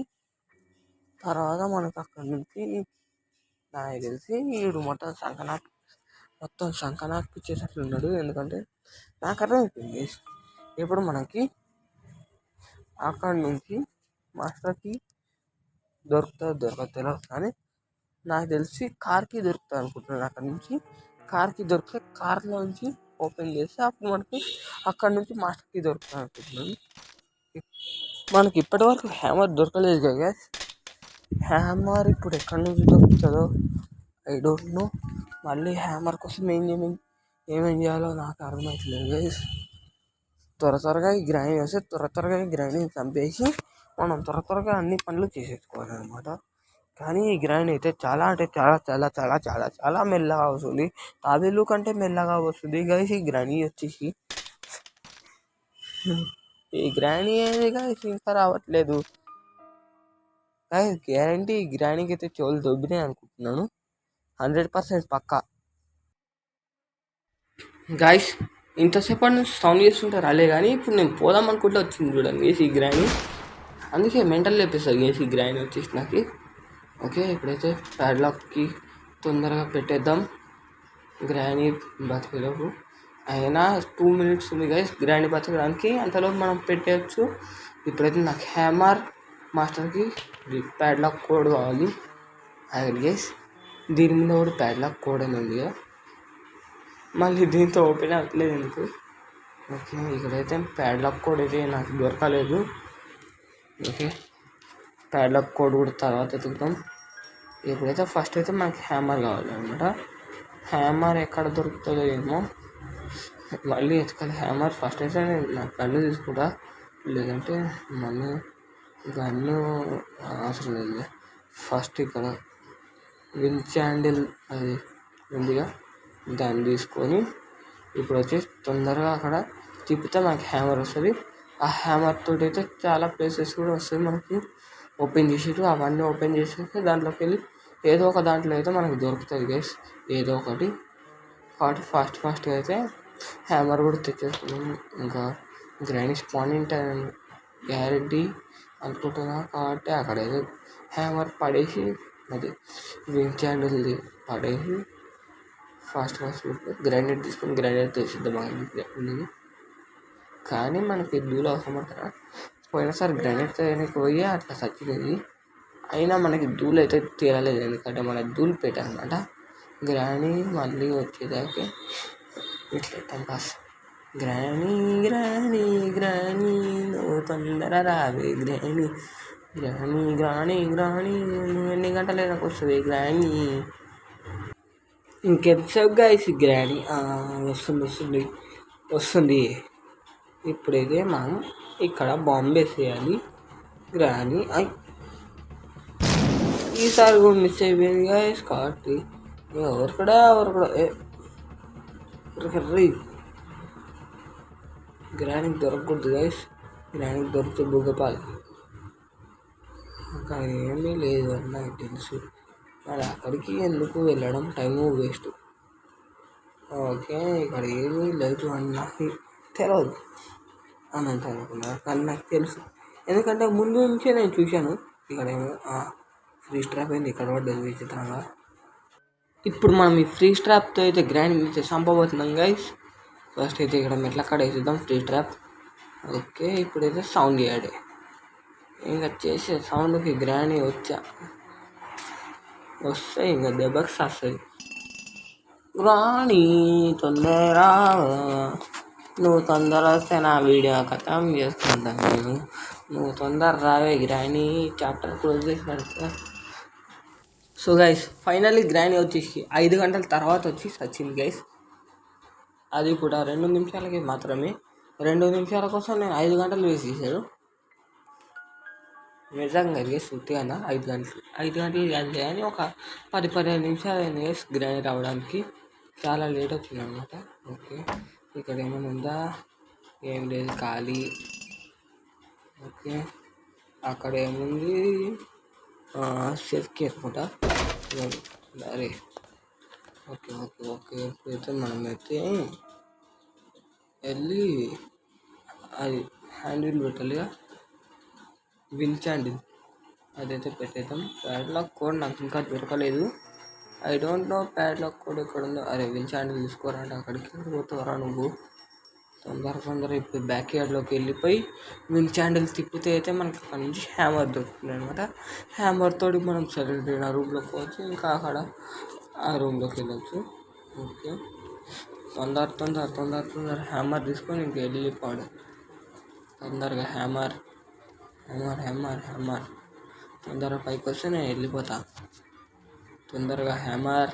తర్వాత మనకు అక్కడి నుంచి నాకు తెలిసి వీడు మొత్తం సంకనాకి ఇచ్చేటట్లున్నాడు, ఎందుకంటే నాకు అర్థమైపోయింది ఇప్పుడు మనకి అక్కడి నుంచి మాస్టర్కి దొరకదు తెలియదు, కానీ నాకు తెలిసి కార్కి దొరుకుతుంది అనుకుంటున్నాను. అక్కడి నుంచి కార్కి దొరికితే కార్లో నుంచి ఓపెన్ చేస్తే అప్పుడు మనకి అక్కడి నుంచి మాస్టర్కి దొరుకుతుంది అనుకుంటున్నాను. మనకి ఇప్పటివరకు హ్యామర్ దొరకలేదు కదా, హ్యామర్ ఇప్పుడు ఎక్కడి నుంచి దొరుకుతుందో ఐ డోంట్ నో. మళ్ళీ హ్యామర్ కోసం ఏమేం చేయాలో నాకు అర్థమవుతలేదు గైస్. త్వరగా ఈ గ్రైండ్ చేస్తే త్వరగా ఈ గ్రైండింగ్ చంపేసి మనం త్వరగా అన్ని పనులు చేసేసుకోవాలన్నమాట. కానీ ఈ గ్రైండ్ అయితే చాలా అంటే చాలా చాలా చాలా చాలా చాలా మెల్లగా వస్తుంది, తాబేలు కంటే మెల్లగా వస్తుంది గైస్. ఈ గ్రైండ్ వచ్చేసి ఈ గ్రానీ అనేది గైస్ ఇంకా రావట్లేదు గైస్. గ్యారంటీ ఈ గ్రానీకి అయితే చెవులు దొబ్బినాయి అనుకుంటున్నాను, 100% పక్కా గైస్. ఇంతసేపటి నుంచి సౌండ్ చేస్తుంటే రాలే, కానీ ఇప్పుడు నేను పోదాం అనుకుంటే వచ్చింది చూడండి ఈ గ్రానీ. అందుకే మెంటల్ లేపేస్తుంది ఈ గ్రానీ వచ్చేసి నాకు. ఓకే, ఇప్పుడైతే ప్యాడ్లాక్కి తొందరగా పెట్టేద్దాం, గ్రానీ బతికేలోపు. అయినా 2 minutes ఉంది గైస్ గ్రానీ బతకడానికి, అంతలోపు మనం పెట్టేయచ్చు. ఇప్పుడైతే నాకు హ్యామర్ మాస్టర్కి ప్యాడ్లాక్ కోడ్ కావాలి. అది గైస్ దీని మీద కూడా ప్యాడ్లాక్ కోడ్ అని ఉంది కదా, మళ్ళీ దీంతో ఓపెన్ అవ్వట్లేదు ఎందుకు. ఓకే, ఇక్కడైతే ప్యాడ్లాక్ కోడ్ అయితే నాకు దొరకలేదు. ఓకే, ప్యాడ్లాక్ కోడ్ కూడా తర్వాత వెతుకుతాం. ఇప్పుడైతే ఫస్ట్ అయితే మనకి హ్యామర్ కావాలి అనమాట. హ్యామర్ ఎక్కడ దొరుకుతుందో ఏమో, మళ్ళీ ఎత్తుకోవాలి హ్యామర్. ఫస్ట్ అయితే నేను నా గన్ను తీసుకుంటా, లేదంటే మళ్ళీ గన్ను అవసరం లేదు. ఫస్ట్ ఇక్కడ విల్ శాండిల్ అది ఉందిగా, దాన్ని తీసుకొని ఇప్పుడు వచ్చేసి తొందరగా అక్కడ తిప్పితే మనకి హ్యామర్ వస్తుంది. ఆ హ్యామర్ తోటి అయితే చాలా ప్లేసెస్ కూడా వస్తుంది మనకి. ఓపెన్ చేసేటు అవన్నీ ఓపెన్ చేసేస్తే దాంట్లోకి వెళ్ళి ఏదో ఒక దాంట్లో అయితే మనకు దొరుకుతుంది గైస్, ఏదో ఒకటి. కాబట్టి ఫాస్ట్గా అయితే హ్యామర్ కూడా తెచ్చేసుకున్నాం. ఇంకా గ్రైండ్ స్పాన్ గ్యారెంటీ అనుకుంటున్నా, కాబట్టి అక్కడ ఏదో హ్యామర్ పడేసి అది వింగ్ క్యాండిల్ది పడేసి ఫాస్ట్ గ్రైండర్ తీసుకొని గ్రైండర్ తెచ్చిద్దాం బాగుంది. కానీ మనకి ధూళి అవసరం పడుతుందా? పోయినసారి గ్రైండర్ తేయడానికి పోయి అట్లా సచ్చినది, అయినా మనకి ధూళి అయితే తీరలేదు, ఎందుకంటే మన ధూళి పెట్టానమాట. గ్రానీ మళ్ళీ వచ్చేదాకా ఇట్లా time pass. Granny Granny granny నువ్వు తొందర రావే గ్రానీ, గ్రానీ గ్రానీ గ్రానీ నువ్వు ఎన్ని గంటలు నాకు వస్తుంది గ్రానీ. ఇంకెంతసేపు గైస్ గ్రానీ వస్తుంది. ఇప్పుడైతే మనం ఇక్కడ బాంబు వేసేయాలి. గ్రానీ ఈసారి కూడా మిస్ అయిపోయింది గైస్, కాబట్టి ఎవరికడా గ్రానీకి దొరకకూడదు గైస్. గ్రానీకి దొరికితే భూగపాలి. ఇంకా ఏమీ లేదు అని నాకు తెలుసు, మరి అక్కడికి ఎందుకు వెళ్ళడం, టైము వేస్ట్. ఓకే, ఇక్కడ ఏమీ లేదు అని నాకు తెలియదు అని అనుకున్నా, కానీ నాకు తెలుసు, ఎందుకంటే ముందు నుంచే నేను చూశాను. ఇక్కడ ఏమో ఫ్రీ స్ట్రాప్ అయింది, ఇక్కడ పడ్డది విచిత్రంగా. ఇప్పుడు మనం ఈ ఫ్రీ స్ట్రాప్తో అయితే గ్రైండింగ్ అయితే చంపబోతున్నాం గైస్. ఫస్ట్ అయితే ఇక్కడ మెట్ల కాడ వేసేద్దాం ఫ్రీ స్ట్రాప్. ఓకే, ఇప్పుడైతే సౌండ్ చేయడే, ఇంకా చేసే సౌండ్కి గ్రానీ వస్తే ఇంకా దెబ్బకి వస్తుంది. గ్రానీ తొందర, నువ్వు తొందర వస్తే నా వీడియో ఖతం చేసుకుంటాను నేను. నువ్వు తొందర రావే గ్రానీ. చాప్టర్ క్లోజ్ చేసి పడుతుంది. సో గైస్ ఫైనల్లీ గ్రానీ వచ్చేసి 5 గంటల తర్వాత వచ్చి వచ్చింది గైస్. అది కూడా 2 నిమిషాలకి మాత్రమే. 2 నిమిషాల కోసం నేను 5 గంటలు వేస్ట్ చేశాను నిజంగా గైస్. ఉట్టిగా 5 గంటలు కాదు కానీ ఒక 10-15 నిమిషాలు అయింది గైస్ గ్రానీ రావడానికి. చాలా లేట్ వచ్చింది అనమాట. ఓకే, ఇక్కడ ఏమైనా ఉందా? ఏం లేదు, ఖాళీ. ఓకే, అక్కడ ఏముంది? సేఫ్కి అనుకుంటా. అరే ఓకే ఓకే ఓకే, ఇప్పుడైతే మనం అయితే వెళ్ళి అది హ్యాండిల్ పెట్టాలిగా, విల్ హ్యాండిల్ అదైతే పెట్టేద్దాం. ప్యాడ్లాక్ కోడ్ నాకు ఇంకా దొరకలేదు. I don't no padlock code ఎక్కడ ఉందో. అరే విల్ హ్యాండిల్ తీసుకోరంటే అక్కడికి పోతావరా నువ్వు? తొందర ఇప్పుడు బ్యాక్ యార్డ్లోకి వెళ్ళిపోయి విల్ హ్యాండిల్ తిప్పితే అయితే మనకి అక్కడ నుంచి హ్యామర్ దొరుకుతుంది అనమాట. హ్యామర్ తోటి మనం సరైన రూమ్లోకి పోవచ్చు, ఇంకా అక్కడ ఆ రూమ్లోకి వెళ్ళచ్చు. ఓకే, తొందర హ్యామర్ తీసుకొని ఇంక వెళ్ళిపోవడం. తొందరగా హ్యామర్ తొందరగా పైకి వస్తే నేను వెళ్ళిపోతా. తొందరగా హ్యామర్.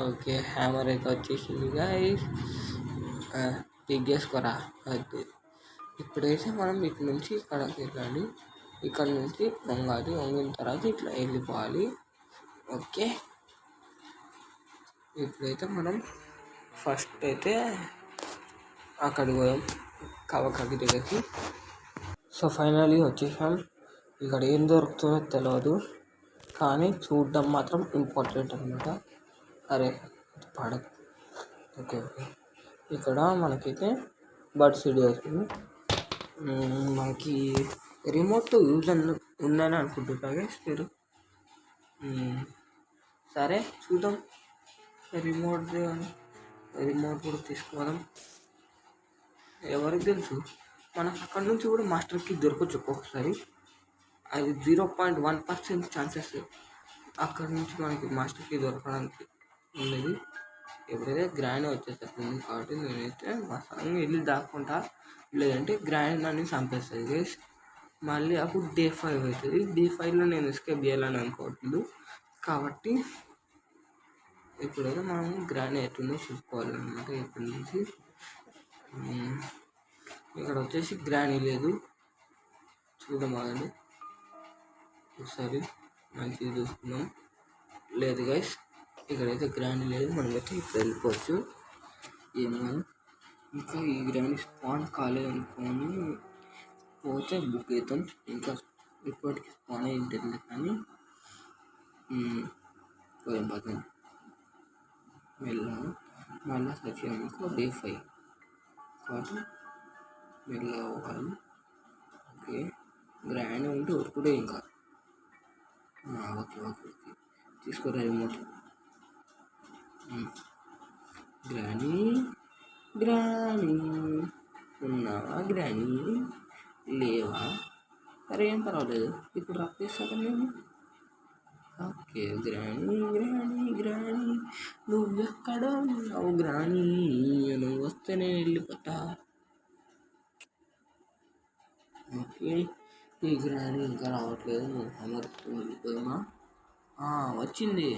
ఓకే, హ్యామర్ అయితే వచ్చేసింది గైస్. దిగ్గేసుకోరా. అది ఇప్పుడైతే మనం ఇటు నుంచి ఇక్కడికి వెళ్ళాలి, ఇక్కడ నుంచి వంగాలి, వంగిన తర్వాత ఇట్లా వెళ్ళిపోవాలి. ఓకే, ఇప్పుడైతే మనం ఫస్ట్ అయితే అక్కడికి పోదాం కవకాకి దగ్గరికి. సో ఫైనల్లీ వచ్చేసాం. ఇక్కడ ఏం దొరుకుతుందో తెలియదు, కానీ చూడడం మాత్రం ఇంపార్టెంట్ అనమాట. అరే పడదు. ఓకే, ఇక్కడ మనకైతే బర్డ్ సీడీ వస్తుంది. మనకి రిమోట్ యూజ్ ఉందని అనుకుంటున్నా గైస్ మీరు. సరే చూద్దాం, రిమోట్ కూడా తీసుకోవడం. ఎవరికి తెలుసు, మనకు అక్కడ నుంచి కూడా మాస్టర్ కీ దొరకచ్చు ఒక్కొక్కసారి. అది 0.1% ఛాన్సెస్ అక్కడ నుంచి మనకి మాస్టర్ కీ దొరకడానికి ఉన్నది. ఎప్పుడైతే గ్రాండ్ వచ్చేటట్టుంది, కాబట్టి నేనైతే మా సంగ వెళ్ళి దాక్కుంటా, లేదంటే గ్రాండ్ అని చంపేస్తుంది గైస్. మళ్ళీ అప్పుడు Day 5 అవుతుంది. Day 5లో నేను ఎస్కేప్ చేయాలని అనుకోవట్లేదు, కాబట్టి ఇప్పుడైతే మనం గ్రానైట్ చూసుకోవాలన్నమాట. ఇప్పటి నుంచి ఇక్కడ వచ్చేసి గ్రానీ లేదు, చూడమాదండి ఒకసారి మంచిగా చూసుకుందాం. లేదు గైస్, ఇక్కడైతే గ్రానీ లేదు, మనమైతే ఇప్పుడు వెళ్ళిపోవచ్చు. ఏమో ఇంకా ఈ గ్రానీ స్పాన్ కాలేదనుకోని పోతే బుక్ అవుతాం. ఇంకా ఇప్పటికి స్పాన్ అయ్యింది కానీ పోతాం మెల్లగా. మళ్ళీ సచివానికి డే 5 కాబట్టి మెల్లగా అవ్వాలి. ఓకే, గ్రాండ్ ఉంటే ఉరుకుడే ఇంకా. ఓకే ఓకే ఓకే, తీసుకోరా రిమోట్. గ్రానీ గ్రానీ ఉన్నావా? గ్రానీ లేవా? సరే ఏం పర్వాలేదు, ఇప్పుడు రప్పిస్తాను నేను. ఓకే గ్రానీ గ్రానీ గ్రానీ నువ్వెక్కడ ఉన్నావు గ్రానీ? నువ్వు వస్తే నేను వెళ్ళిపోతా. ఓకే, ఈ గ్రానీ ఇంకా రావట్లేదు, నువ్వు అమర్తో వెళ్ళిపోదామా? వచ్చింది,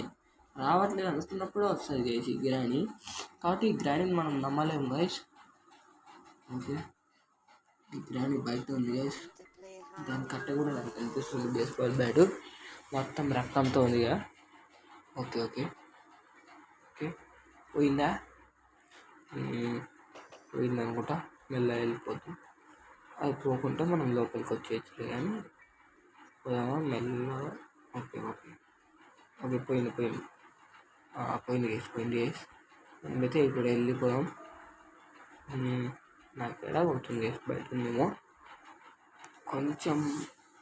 రావట్లేదు అనుకున్నప్పుడు వస్తుంది గైస్ ఈ గ్రానీ. కాబట్టి ఈ గ్రానీని మనం నమ్మలేము గైస్. ఓకే, ఈ గ్రానీ బయట ఉంది గైస్. దాని కట్ట కూడా నాకు కనిపిస్తుంది, బేస్బాల్ బ్యాట్ మొత్తం రక్తంతో ఉందిగా. ఓకే ఓకే ఓకే, పోయిందా? పోయిందనుకుంటా, మెల్లగా వెళ్ళిపోతుంది. అది పోకుండా మనం లోపలికి వచ్చేయచ్చు కానీ పోదామా మెల్లగా. ఓకే ఓకే ఓకే, పోయింది పోయింది పోయింది గేస్. మనమైతే ఇప్పుడు వెళ్ళిపోదాం. నాకు ఎలా కొడుతుంది గేస్, బయట ఉందేమో, కొంచెం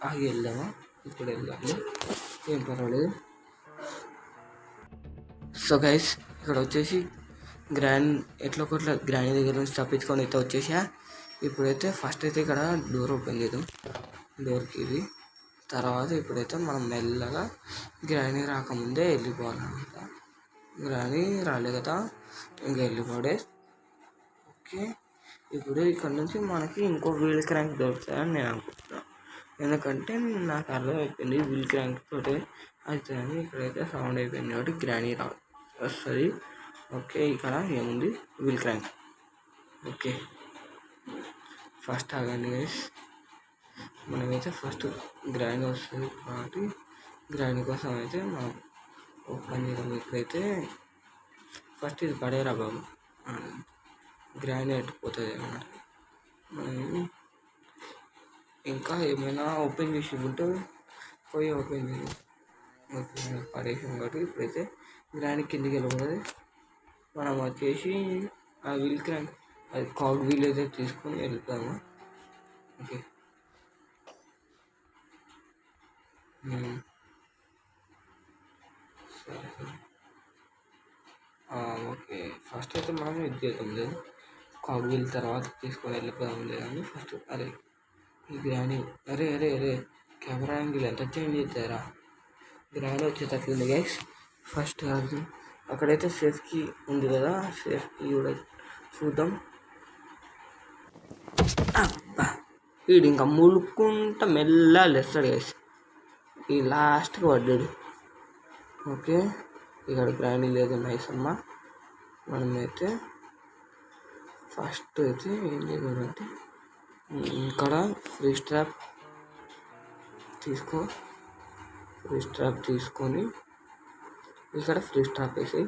ఆగి వెళ్దామా? ఇప్పుడు వెళ్దాము, ఏం పర్వాలేదు. సో గైస్, ఇక్కడ వచ్చేసి ఎట్లా ఒకట్లా గ్రానీ దగ్గర నుంచి తప్పించుకొని అయితే వచ్చేసా. ఇప్పుడైతే ఫస్ట్ అయితే ఇక్కడ డోర్ ఓపెన్ చేద్దాం, డోర్కి ఇది. తర్వాత ఇప్పుడైతే మనం మెల్లగా గ్రానీ రాకముందే వెళ్ళిపోవాలన్నమాట. గ్రానీ రాలే కదా, ఇంకా వెళ్ళిపోడే. ఓకే, ఇప్పుడు ఇక్కడ నుంచి మనకి ఇంకో వీల్ క్రాంక్ దొరుకుతుందని నేను అనుకుంటున్నాను. ఎందుకంటే నాకు అర్థమైపోయింది వీల్ క్రాంక్ తోటే అయితే అని. ఇక్కడైతే సౌండ్ అయిపోయింది కాబట్టి గ్రానీ వస్తుంది. ఓకే, ఇక్కడ ఏముంది? Wheel crank. ఓకే, ఫస్ట్ ఆగండి గైస్, మనమైతే ఫస్ట్ గ్రానీ వస్తుంది కాబట్టి గ్రానీ కోసం అయితే మనం ఓపెన్ చేయడం. ఇక్కడైతే ఫస్ట్ ఇది పడేరా బాబు, గ్రానీ అట్టుకుపోతుంది అన్నమాట. మనం ఇంకా ఏమైనా ఓపెన్ చేసి ఉంటే పోయి ఓపెన్ చేయాలి. పడేసాం కాబట్టి ఇప్పుడైతే గ్రానీ కిందికి వెళ్ళకూడదు. మనం వచ్చేసి ఆ వీల్ క్రాంక్, అది కాగ్ వీల్ అయితే తీసుకొని వెళ్తాము. ఓకే, సరే సరే ఓకే, ఫస్ట్ అయితే మనం ఇది చేద్దాం లేదు, కాగ్ వీల్ తర్వాత తీసుకొని వెళ్ళిపోదాం లేదని ఫస్ట్. అరే ఈ గ్రానీ, అరే అరే అరే కెమెరా యాంగిల్ ఎంత చేంజ్ చేస్తారా? గ్రానీ వచ్చేటట్లుంది గైస్. ఫస్ట్ అక్కడైతే సేఫ్కి ఉంది కదా, సేఫ్కి కూడా చూద్దాం. అబ్బా, వీడు ఇంకా ములుక్కుంటా మెల్లగా లేస్తాడు గైస్, ఈ లాస్ట్కి పడ్డాడు. ఓకే, ఇక్కడ గ్రానీ లేదు, నైస్ అమ్మ. మనమైతే ఫస్ట్ అయితే ఏం చేయాలంటే ఇక్కడ ఫ్రీ స్ట్రాప్ తీసుకొని ఇక్కడ ఫ్రీ స్ట్రాప్ వేసి,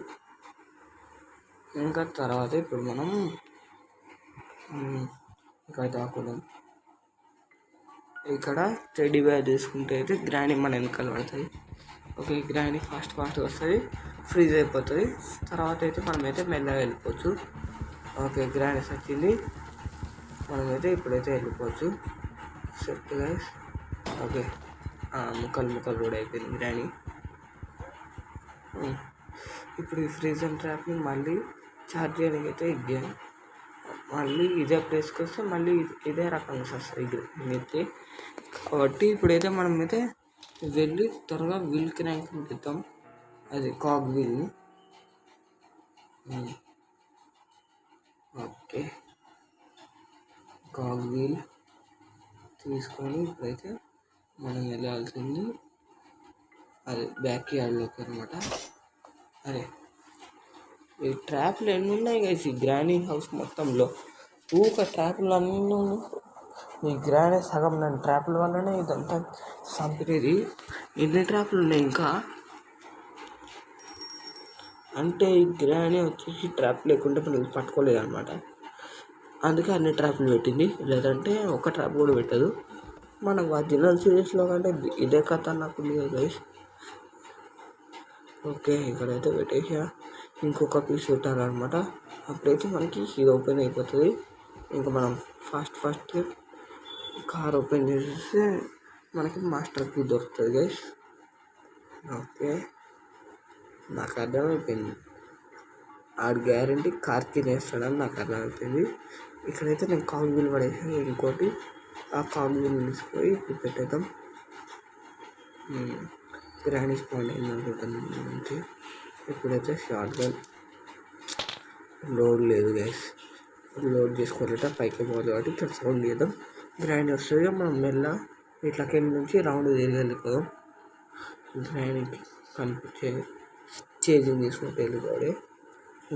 ఇంకా తర్వాత ఇప్పుడు మనం ఇక్కడ దాక్కుదాం. ఇక్కడ టెడ్డీ బేర్ తీసుకుంటే అయితే గ్రానీ మన వెనకాల పడుతుంది. ఓకే, గ్రానీ ఫాస్ట్గా వస్తుంది, ఫ్రీజ్ అయిపోతుంది. తర్వాత అయితే మనమైతే మెల్లగా వెళ్ళిపోవచ్చు. ఓకే, గ్రానీ వచ్చింది, మనమైతే ఇప్పుడైతే వెళ్ళిపోవచ్చు. Set guys. ఓకే, ముక్కలు కూడా అయిపోయింది గ్రానీ. ఇప్పుడు ఈ ఫ్రీజ్ అండ్ ట్రాప్ని మళ్ళీ ఛార్జ్ చేయడానికి అయితే ఎగ్గాం. మళ్ళీ ఇదే ప్లేస్కి వస్తే మళ్ళీ ఇదే రకంగా వస్తుంది గ్రానీ. కాబట్టి ఇప్పుడైతే మనం అయితే వెళ్ళి త్వరగా వీల్ క్రాంక్ పెడతాం, అది కాగ్ వీల్ని. ఓకే, కాగ్ వీల్ తీసుకొని ఇప్పుడైతే మనం వెళ్ళాల్సింది అది బ్యాక్ యార్డ్లోకి అనమాట. అరే ఈ ట్రాప్లు ఎన్ని ఉన్నాయి గైస్ ఈ గ్రానీ హౌస్ మొత్తంలో. ట్రాప్లు అన్నీ ఉన్నాయి. ఈ గ్రానీ సగం నన్ను ట్రాప్ల వల్లనే ఇదంతా చంపేది. ఎన్ని ట్రాప్లు ఉన్నాయి ఇంకా అంటే ఈ గ్రానీ వచ్చేసి ట్రాప్ లేకుండా మనం పట్టుకోలేదు అనమాట. అందుకే అన్ని ట్రాప్లు పెట్టింది, లేదంటే ఒక ట్రాప్ కూడా పెట్టదు. మనకు ఒరిజినల్ సిరీస్లో కంటే ఇదే కథ నాకు ఉంది కదా గైస్. ఓకే, ఇక్కడైతే పెట్టేసా. ఇంకొక పీస్ పెట్టాలన్నమాట. అప్పుడైతే మనకి ఇది ఓపెన్ అయిపోతుంది. ఇంకా మనం ఫస్ట్ కార్ ఓపెన్ చేసేస్తే మనకి మాస్టర్ కీ దొరుకుతుంది గైస్. ఓకే, నాకు అర్థమైపోయింది. ఆడు గ్యారంటీ కార్ కీ వేస్తాడని నాకు అర్థమైపోయింది. ఇక్కడైతే నేను కాల్ బిల్ పడేసాను. ఇంకోటి ఆ కాల్ బిల్ తీసుకొని ఇప్పుడు పెట్టేద్దాం. గ్రాండ్ స్పాన్ అయిందనుకుంటాను. ఇప్పుడైతే షార్ట్ గన్ లోడ్ లేదు గైస్. లోడ్ చేసుకోవాలంటే పైకి పోవాలి కాబట్టి ఇక్కడ సౌండ్ చేద్దాం. గ్రాండ్ వస్తుంది, మనం మెల్ల ఇట్లా కింద నుంచి రౌండ్ తిరిగి వెళ్ళిపోదాం. గ్రాండ్కి కనిపించే చేంజింగ్ తీసుకుంటే వెళ్ళిపోవాలి.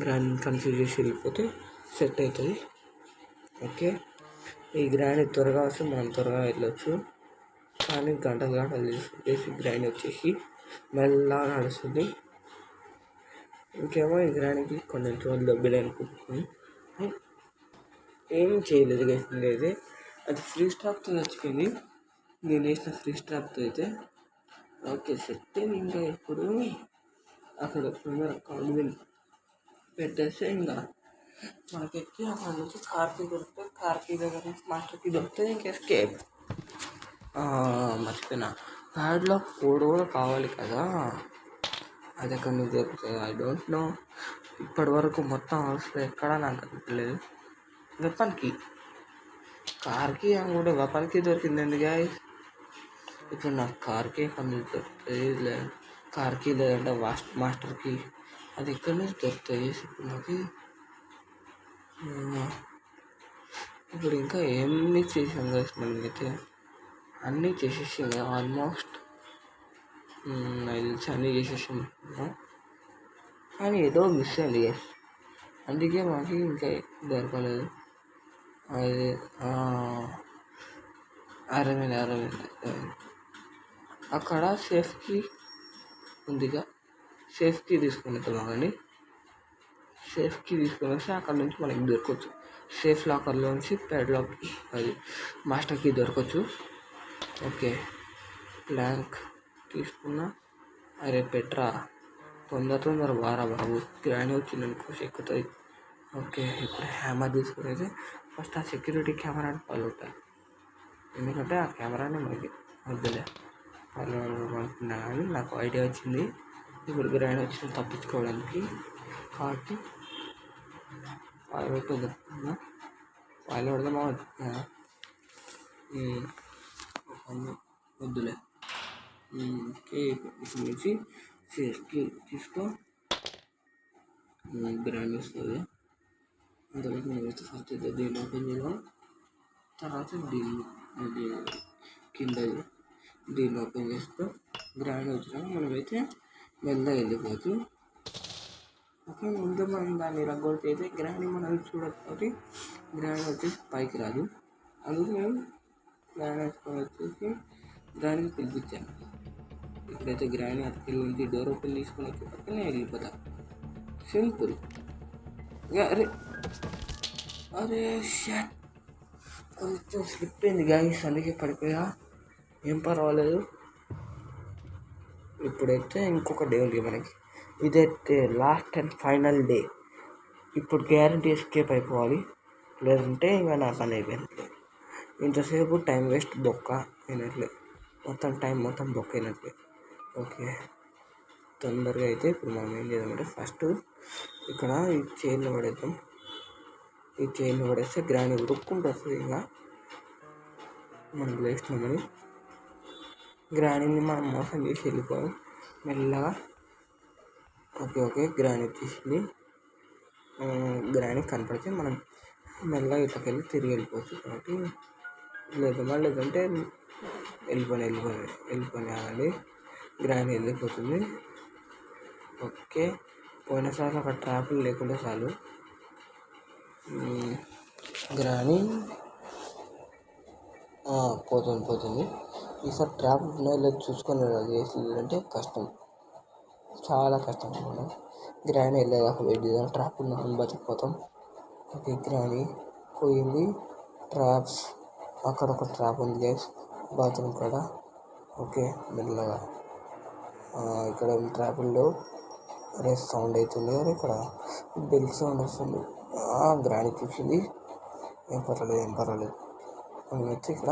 గ్రాండ్ కన్ఫ్యూజ్ చేసి వెళ్ళిపోతే సెట్ అవుతుంది. ఓకే, ఈ గ్రాండ్ త్వరగా వస్తే మనం త్వరగా వెళ్ళొచ్చు. కానీ గంటలు తీసుకుంటేసి గ్రాండ్ వచ్చేసి మెల్లగా నడుస్తుంది. ఇంకేమో ఈ గ్రాండ్కి కొన్ని రోజులు దొబ్బిలే అనుకుంటున్నాను. ఏం చేయలేదు గైస్. అయితే అది ఫ్రీ స్టాక్తో తెచ్చుకుంది. నేను వేసిన ఫ్రీ స్టాక్తో అయితే ఓకే సెట్. ఇంకా ఇప్పుడు అక్కడ కాల్ పెట్టేస్తే ఇంకా మనకి అక్కడ నుంచి కార్కి దొరికితే కార్కి దగ్గర నుంచి మాస్టర్కి దొరికితే ఇంకా ఎస్కేప్. మర్చిపోయినా, ప్యాడ్లో కోడ్ కూడా కావాలి కదా. అది ఎక్కడ నుంచి దొరుకుతుంది ఐ డోంట్ నో. ఇప్పటి వరకు మొత్తం హౌస్లో ఎక్కడా నాకు కనిపించలేదు. వెపన్కి కార్కి కూడా వెపన్కి దొరికిందండి గాయస్. ఇప్పుడు నాకు కార్కి ఎక్కడ నుంచి దొరుకుతుంది, కార్కి లేదంటే మాస్టర్కి అది ఎక్కడి నుంచి దొరుకుతాయి ఇప్పుడు నాకు. ఇప్పుడు ఇంకా ఏమి చేసాం గైస్, మనమైతే అన్నీ చేసేసాం ఆల్మోస్ట్. అన్నీ చేసేసాం కానీ ఏదో మిస్ అయింది గైస్. అందుకే మాకు ఇంకా దొరకలేదు. అది అరవింద్ అక్కడ సేఫ్కి ఉందిగా, సేఫ్కి తీసుకుని వస్తాం. సేఫ్కి తీసుకొని వస్తే అక్కడ నుంచి మనకి దొరకవచ్చు. సేఫ్ లాకర్లో నుంచి ప్యాడ్ లాక్ అది మాస్టర్కి దొరకవచ్చు. ఓకే, ప్లాంక్ తీసుకున్నా. అరే పెట్రా, తొందర వారా బాబు, గ్రాండ్ వచ్చిందనుకో ఎక్కుతుంది. ఓకే, ఇప్పుడు హ్యామర్ తీసుకుని అయితే ఫస్ట్ ఆ సెక్యూరిటీ కెమెరాని ఫాలో అవుతాను. ఎందుకంటే ఆ కెమెరాని మనకి వద్దులే ఫాలో అనుకున్నా. కానీ నాకు ఐడియా వచ్చింది ఇప్పుడు గ్రాండ్ వచ్చిన తప్పించుకోవడానికి. కాబట్టి వాళ్ళు పడదామా వద్దులే. ఓకే, ఇప్పుడు నుంచి సేఫ్కి తీసుకో. గ్రాండ్ వస్తుంది. అంతవరకు నేనైతే ఫస్ట్ అయితే దీన్ని ఓపెన్ చేద్దాం. తర్వాత దీన్ని కింద దీన్ని ఓపెన్ చేస్తాం. గ్రాండ్ వచ్చినాక మనమైతే మెల్లగా వెళ్ళిపోతూ. ఓకే, ముందు మనం దాన్ని రగ్గొడితే అయితే గ్రాండ్ మనం చూడకపోతే గ్రాండ్ వచ్చేసి పైకి రాదు. అందుకు మేము గ్రాండ్ వేసుకొని వచ్చేసి గ్రాండ్ని పిలిపించాను. ఇప్పుడైతే గ్రాండ్ అక్కడి నుంచి డోర్ ఓపెన్ తీసుకొని వచ్చే పక్కనే వెళ్ళిపోతా. సింపుల్. అరే షట్, కొంచెం స్లిప్ అయింది గాయస్, అందుకే పడిపోయా. ఏం పర్వాలేదు. ఇప్పుడైతే ఇంకొక డే ఉంది మనకి. ఇదైతే లాస్ట్ అండ్ ఫైనల్ డే. ఇప్పుడు గ్యారంటీ ఎస్కేప్ అయిపోవాలి, లేదంటే ఇంకా నా పని అయిపోయినట్లే. ఇంతసేపు టైం వేస్ట్ బొక్క అయినట్లే, టైం మొత్తం బొక్క అయినట్లే. ఓకే, తొందరగా అయితే ఇప్పుడు మనం ఏం చేద్దామంటే ఫస్ట్ ఇక్కడ ఈ చైన్లో పడేద్దాం. ఈ చైన్లో పడేస్తే గ్రాండ్ ఉరుక్కుంటూ వస్తుంది. ఇంకా మనం లేస్తున్నామని గ్రాండ్ని మనం మోసం చేసి వెళ్ళిపోయాం మెల్లగా. ఓకే, గ్రాండ్ వచ్చేసింది. గ్రాండ్ కనపడితే మనం మెల్లగా ఇట్లకెళ్ళి తిరిగి వెళ్ళిపోవచ్చు. కాబట్టి లేదంటే వెళ్ళిపోయి ఆగండి. గ్రాండ్ వెళ్ళిపోతుంది. ఓకే, పోయినసారి ఒక ట్రాఫిక్ లేకుండా చాలు. గ్రాని పోతుంది. ఈసారి ట్రాఫిక్ లేదు చూసుకొని చేసిందంటే కష్టం, చాలా కష్టం అనమాట. గ్రాని వెళ్ళేదాకా వెయిట్ చేద్దాం, ట్రాఫిక్ మనం బతికిపోతాం. ఓకే, గ్రాని పోయింది. ట్రాప్స్ అక్కడ ఒక ట్రాప్ ఉంది గైస్, బాత్రూమ్ కాడ. ఓకే, మెల్లగా ఇక్కడ ట్రాపుల్లో అరే సౌండ్ అవుతుంది. అరే ఇక్కడ బెల్ సౌండ్ వస్తుంది. గ్రాని చూసింది. ఏం పర్వాలేదు. మనం వచ్చి ఇక్కడ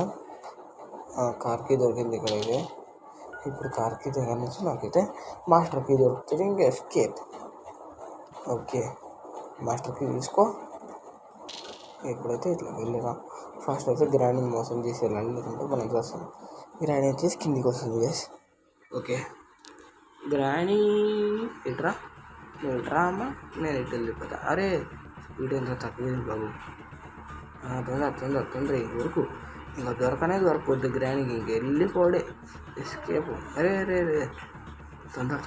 కార్కి దొరికింది. ఇక్కడ అయితే ఇప్పుడు కార్కి దగ్గర నుంచి నాకైతే మాస్టర్కి దొరుకుతుంది. ఇంకా ఎస్కేప్. ఓకే, మాస్టర్కి తీసుకో. ఇప్పుడైతే ఇట్లా వెళ్ళినా ఫస్ట్ అయితే గ్రాండ్ మోసం చేసి వెళ్ళాలి, లేదంటే మనం చేస్తాం. గ్రాండ్ వచ్చేసి కిందికి వస్తుంది గైస్. ఓకే, గ్రాండ్ ఇట్రా, నువ్వు ఇట్రా అమ్మ, నేను ఇటు వెళ్ళిపోతా. అరే స్పీడ్ ఎంత తక్కువ బాబు. తొందర వరకు ఇంకా దొరకవద్దు గ్రాండ్కి, ఇంక వెళ్ళిపోడే ఎస్కేప్. అరే తొందర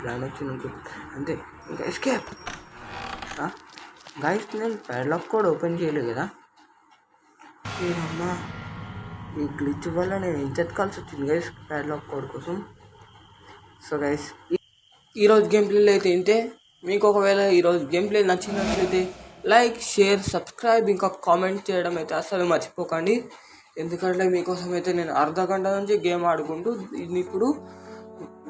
గ్రాండ్ వచ్చి అంతే, ఇంకా ఎస్కేప్. గైస్ నేను ప్యాడ్లాక్ కూడా ఓపెన్ చేయలేదు కదా. అమ్మా, ఈ గ్లిచ్ వల్ల నేను ఇంచెత్తుకాల్సి వచ్చింది గైస్ ప్యాడ్లాక్ కోడ్ కోసం. సో గైస్ ఈరోజు గేమ్ ప్లేలో అయితే ఇంతే. మీకు ఒకవేళ ఈరోజు గేమ్ ప్లే నచ్చినట్లయితే లైక్, షేర్, సబ్స్క్రైబ్, ఇంకా కామెంట్ చేయడం అయితే అసలు మర్చిపోకండి. ఎందుకంటే మీకోసం అయితే నేను అర్ధ గంట నుంచి గేమ్ ఆడుకుంటూ దీన్ని ఇప్పుడు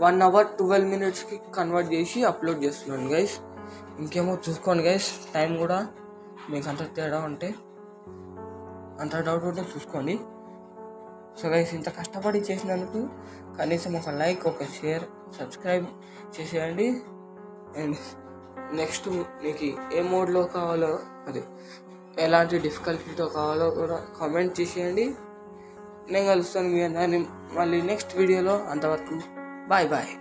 1 hour 12 minutesకి కన్వర్ట్ చేసి అప్లోడ్ చేస్తున్నాను గైస్. ఇంకేమో చూసుకోండి గైస్, టైం కూడా మీకు అంత తేడా ఉంటే, అంత డౌట్ ఉంటే చూసుకోండి. సో గైస్ ఇంత కష్టపడి చేసినందుకు కనీసం ఒక లైక్, ఒక షేర్, సబ్స్క్రైబ్ చేసేయండి. అండ్ నెక్స్ట్ మీకు ఏ మోడ్లో కావాలో, అదే ఎలాంటి డిఫికల్టీతో కావాలో కూడా కామెంట్ చేసేయండి. నేను కలుస్తాను మీ అందరిని మళ్ళీ నెక్స్ట్ వీడియోలో. అంతవరకు బాయ్.